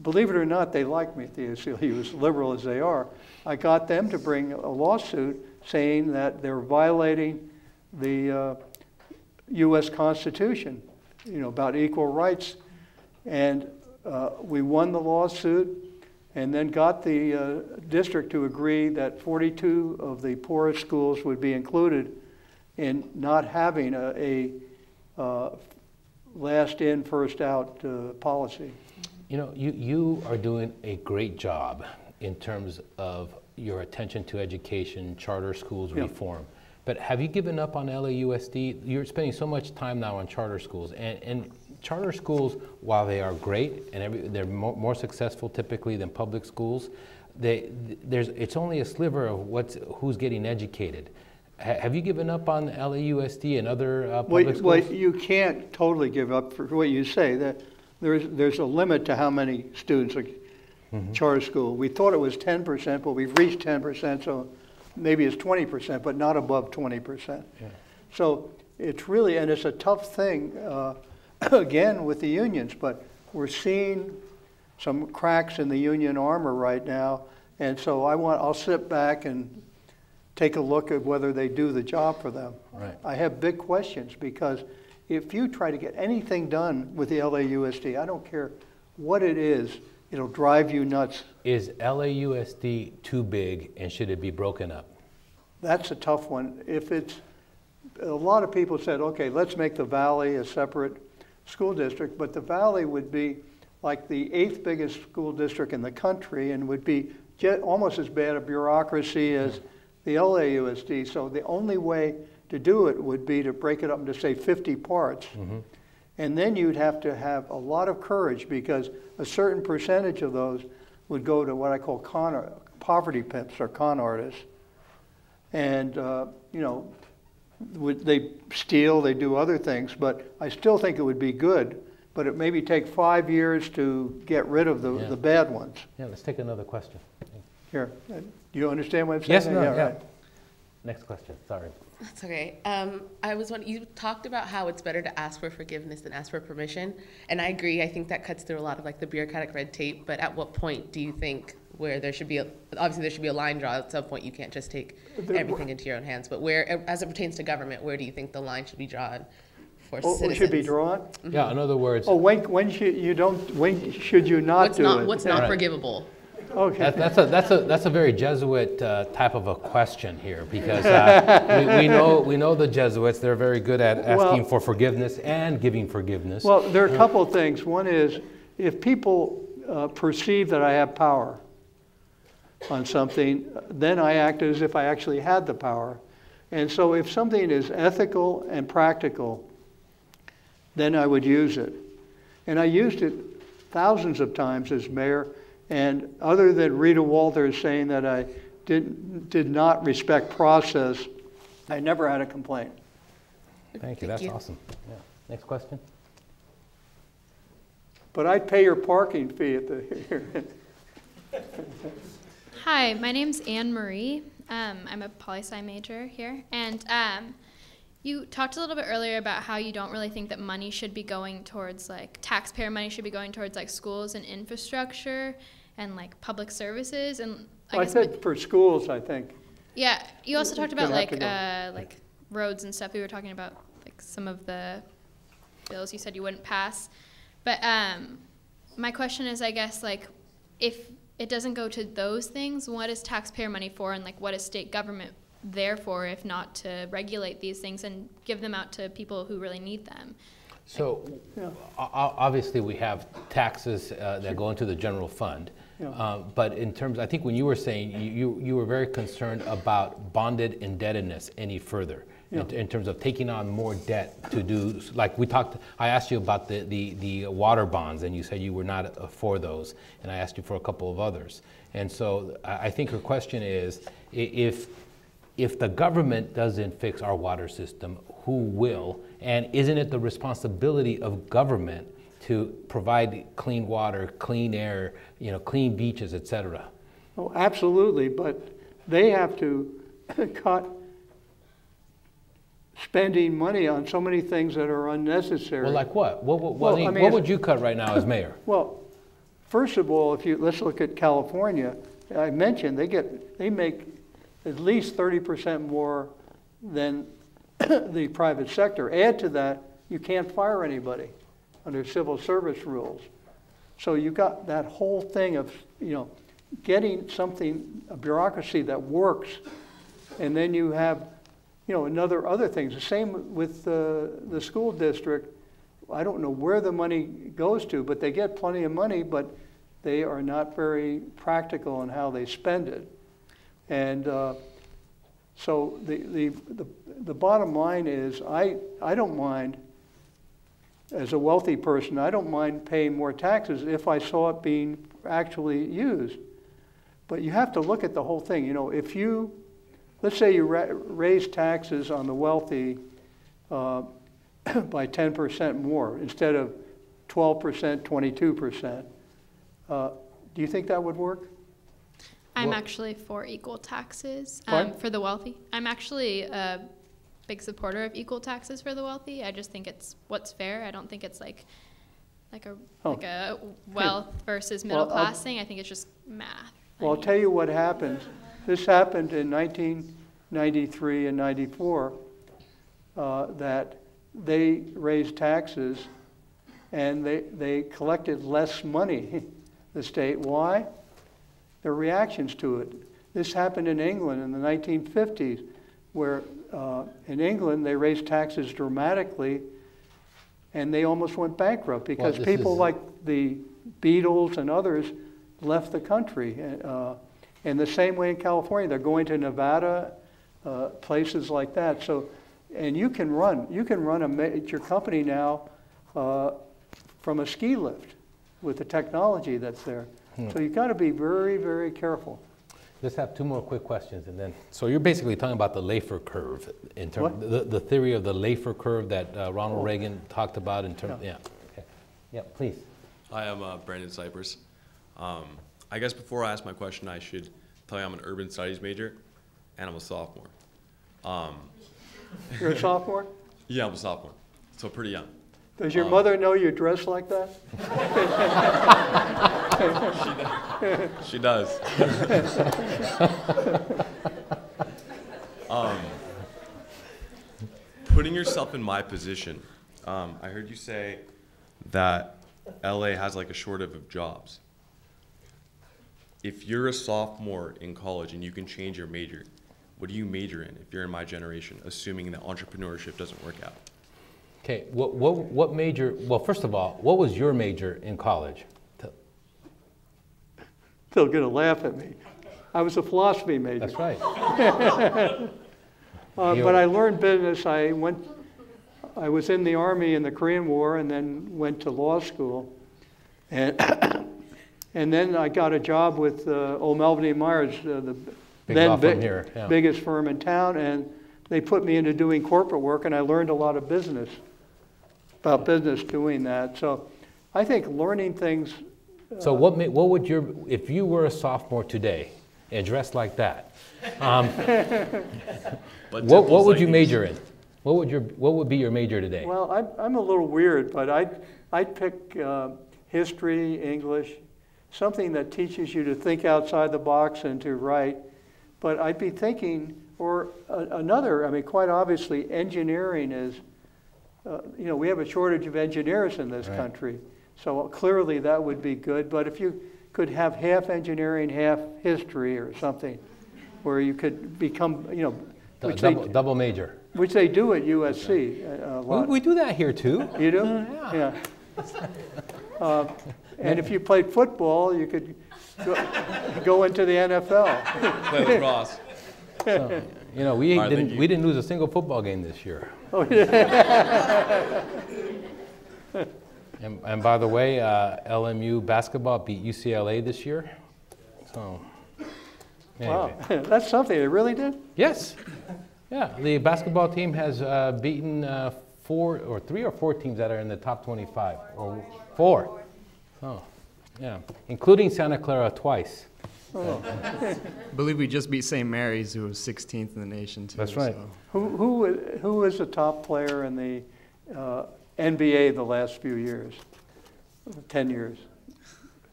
Believe it or not, they like me at the ACLU, as liberal as they are. I got them to bring a lawsuit saying that they're violating the U.S. Constitution, about equal rights. And we won the lawsuit and then got the district to agree that 42 of the poorest schools would be included in not having a last in, first out policy. You are doing a great job in terms of your attention to education, charter schools reform. But have you given up on LAUSD? You're spending so much time now on charter schools. And charter schools, while they are great and they're more successful typically than public schools, it's only a sliver of who's getting educated. Have you given up on LAUSD and other public schools? Well, you can't totally give up for what you say. That there's a limit to how many students are charter school. We thought it was 10%, but we've reached 10%, so maybe it's 20%, but not above 20%. Yeah. So it's really, and it's a tough thing, again, with the unions, but we're seeing some cracks in the union armor right now, and so I'll sit back and take a look at whether they do the job for them. Right. I have big questions because if you try to get anything done with the LAUSD, I don't care what it is, it'll drive you nuts. Is LAUSD too big and should it be broken up? That's a tough one. A lot of people said, okay, let's make the Valley a separate school district, but the Valley would be like the 8th biggest school district in the country and would be almost as bad a bureaucracy as the LAUSD. So the only way to do it would be to break it up into, say, 50 parts. And then you'd have to have a lot of courage, because a certain percentage of those would go to what I call poverty pimps or con artists. And, you know, they steal, they do other things, but I still think it would be good. But it maybe take 5 years to get rid of the bad ones. Yeah, let's take another question. Here, do you understand what I'm saying? Yes, no, yeah. Right. Next question, sorry. That's okay. I was wondering, you talked about how it's better to ask for forgiveness than ask for permission, and I agree. I think that cuts through a lot of like the bureaucratic red tape. But at what point do you think where there should be obviously there should be a line drawn at some point? You can't just take everything into your own hands. But where, as it pertains to government, where do you think the line should be drawn for citizens? It should be drawn. Yeah, in other words. Oh, when should you not do it? What's not forgivable? Okay. That's a very Jesuit type of a question here, because we know the Jesuits. They're very good at asking for forgiveness and giving forgiveness. Well, there are a couple of things. One is, if people perceive that I have power on something, then I act as if I actually had the power. And so if something is ethical and practical, then I would use it. And I used it thousands of times as mayor. And other than Rita Walters saying that I did not respect process, I never had a complaint. Thank you. That's awesome. Yeah. Next question. But I'd pay your parking fee at the. Hi, my name's Anne Marie. I'm a poli-sci major here, and you talked a little bit earlier about how you don't really think that money should be going towards, like, taxpayer money should be going towards, like, schools and infrastructure and, like, public services. And I said for schools, I think. Yeah, you also talked about, like roads and stuff. We were talking about, like, some of the bills you said you wouldn't pass. But my question is, I guess, like, if it doesn't go to those things, what is taxpayer money for, and, like, what is state government there for, if not to regulate these things and give them out to people who really need them? So obviously we have taxes that go into the general fund. But in terms, I think when you were saying, you were very concerned about bonded indebtedness any further. In terms of taking on more debt to do, like we talked, I asked you about the water bonds, and you said you were not for those, and I asked you for a couple of others. And so I think her question is, if the government doesn't fix our water system, who will? And isn't it the responsibility of government to provide clean water, clean air, clean beaches, et cetera? Oh, absolutely, but they have to cut spending money on so many things that are unnecessary. Well, like what? What would you cut right now as mayor? Well, first of all, let's look at California. I mentioned they make at least 30% more than the private sector. Add to that, you can't fire anybody under civil service rules. So you got that whole thing of, getting a bureaucracy that works, and then you have, other things. The same with the school district. I don't know where the money goes to, but they get plenty of money, but they are not very practical in how they spend it. And so the bottom line is, I don't mind, as a wealthy person, I don't mind paying more taxes if I saw it being actually used. But you have to look at the whole thing. If let's say you raise taxes on the wealthy by 10% more instead of 12%, 22%. Do you think that would work? I'm actually for equal taxes for the wealthy. I'm actually a big supporter of equal taxes for the wealthy. I just think it's what's fair. I don't think it's like a wealth versus middle class thing. I think it's just math. Well, I'll tell you what happened. This happened in 1993 and 94, that they raised taxes and they collected less money, the state. Why? Their reactions to it. This happened in England in the 1950s, where in England they raised taxes dramatically, and they almost went bankrupt because Well, people like the Beatles and others left the country. And the same way in California, they're going to Nevada, places like that. So, and you can run a major company now from a ski lift with the technology that's there. So you've got to be very, very careful. Let's have two more quick questions, and then. So you're basically talking about the Laffer curve in terms the theory of the Laffer curve that Ronald Reagan talked about in terms. Yeah. Okay. Yeah. Please. Hi, I'm Brandon Cypress. I guess before I ask my question, I should tell you I'm an urban studies major, and I'm a sophomore. You're a sophomore? Yeah, I'm a sophomore, so pretty young. Does your mother know you dress like that? She does. Putting yourself in my position, I heard you say that LA has like a shortage of jobs. If you're a sophomore in college and you can change your major, what do you major in if you're in my generation, assuming that entrepreneurship doesn't work out? Okay. What major? Well, first of all, what was your major in college? They're going to laugh at me. I was a philosophy major. That's right. But I learned business. I was in the Army in the Korean War and then went to law school. And and then I got a job with old Melvin E. Myers, the biggest firm in town, and they put me into doing corporate work, and I learned a lot of business, about business doing that. So I think learning things. So what would if you were a sophomore today and dressed like that, what would you major in? What would be your major today? Well, I'm a little weird, but I'd pick history, English, something that teaches you to think outside the box and to write. But I'd be thinking, or another, I mean, quite obviously, engineering is, we have a shortage of engineers in this country. So clearly that would be good. But if you could have half engineering, half history or something, where you could become, double major. Which they do at USC a lot. We do that here too. You do? Yeah. And if you played football, you could go into the NFL. Play lacrosse. So, we didn't lose a single football game this year. Oh, yeah. And by the way, LMU basketball beat UCLA this year. So, anyway. Wow, that's something. They really did? Yes. Yeah, the basketball team has beaten 3 or 4 teams that are in the top 25, or 4. Oh, yeah, including Santa Clara twice. Oh. I believe we just beat St. Mary's, who was 16th in the nation, too. That's right. So. Who is the top player in the NBA the last few years? 10 years.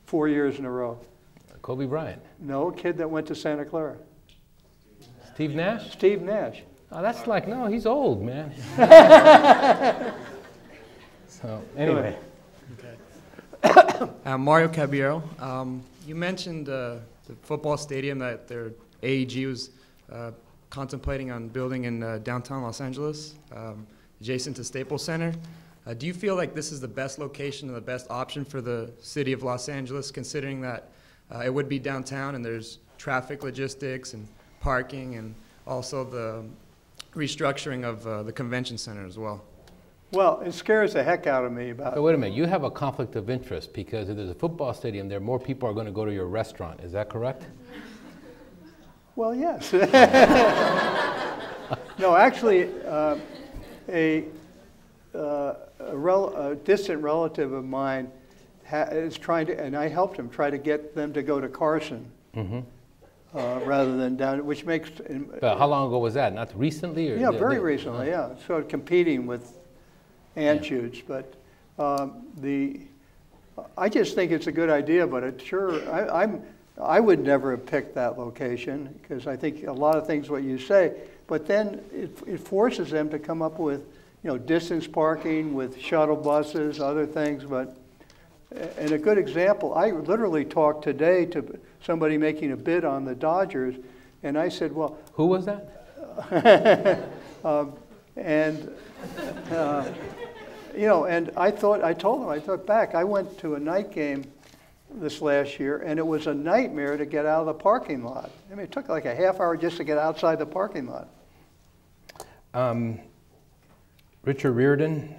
4 years in a row. Kobe Bryant. No, a kid that went to Santa Clara. Steve Nash? Steve Nash. Oh, that's like, no, he's old, man. So, anyway. Mario Caballero, you mentioned the football stadium that their AEG was contemplating on building in downtown Los Angeles, adjacent to Staples Center. Do you feel like this is the best location and the best option for the city of Los Angeles, considering that it would be downtown and there's traffic logistics and parking and also the restructuring of the convention center as well? Well, it scares the heck out of me about. So wait a minute, you have a conflict of interest because if there's a football stadium there, more people are going to go to your restaurant. Is that correct? Well, yes. No, actually, a distant relative of mine is trying to, and I helped him try to get them to go to Carson. Mm-hmm. Rather than down, which makes. But how long ago was that? Not recently? Or yeah, very recently. Yeah, sort of competing with Anschutz, but I just think it's a good idea. But it sure, I would never have picked that location because I think a lot of things what you say. But then it forces them to come up with distance parking with shuttle buses, other things. But and a good example, I literally talked today to somebody making a bid on the Dodgers, and I said, well... Who was that? You know, and I told him, I thought back, I went to a night game this last year, and it was a nightmare to get out of the parking lot. I mean, it took like a half hour just to get outside the parking lot. Richard Riordan,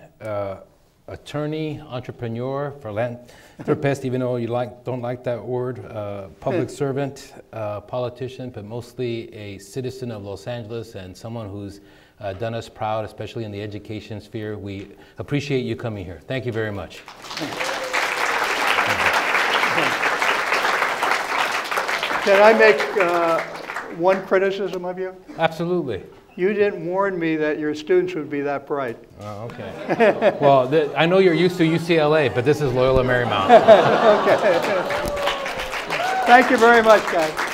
attorney, entrepreneur, philanthropist, even though you don't like that word, public servant, politician, but mostly a citizen of Los Angeles and someone who's done us proud, especially in the education sphere. We appreciate you coming here. Thank you very much. Can I make one criticism of you? Absolutely. You didn't warn me that your students would be that bright. Oh, okay. Well, I know you're used to UCLA, but this is Loyola Marymount. Okay. Thank you very much, guys.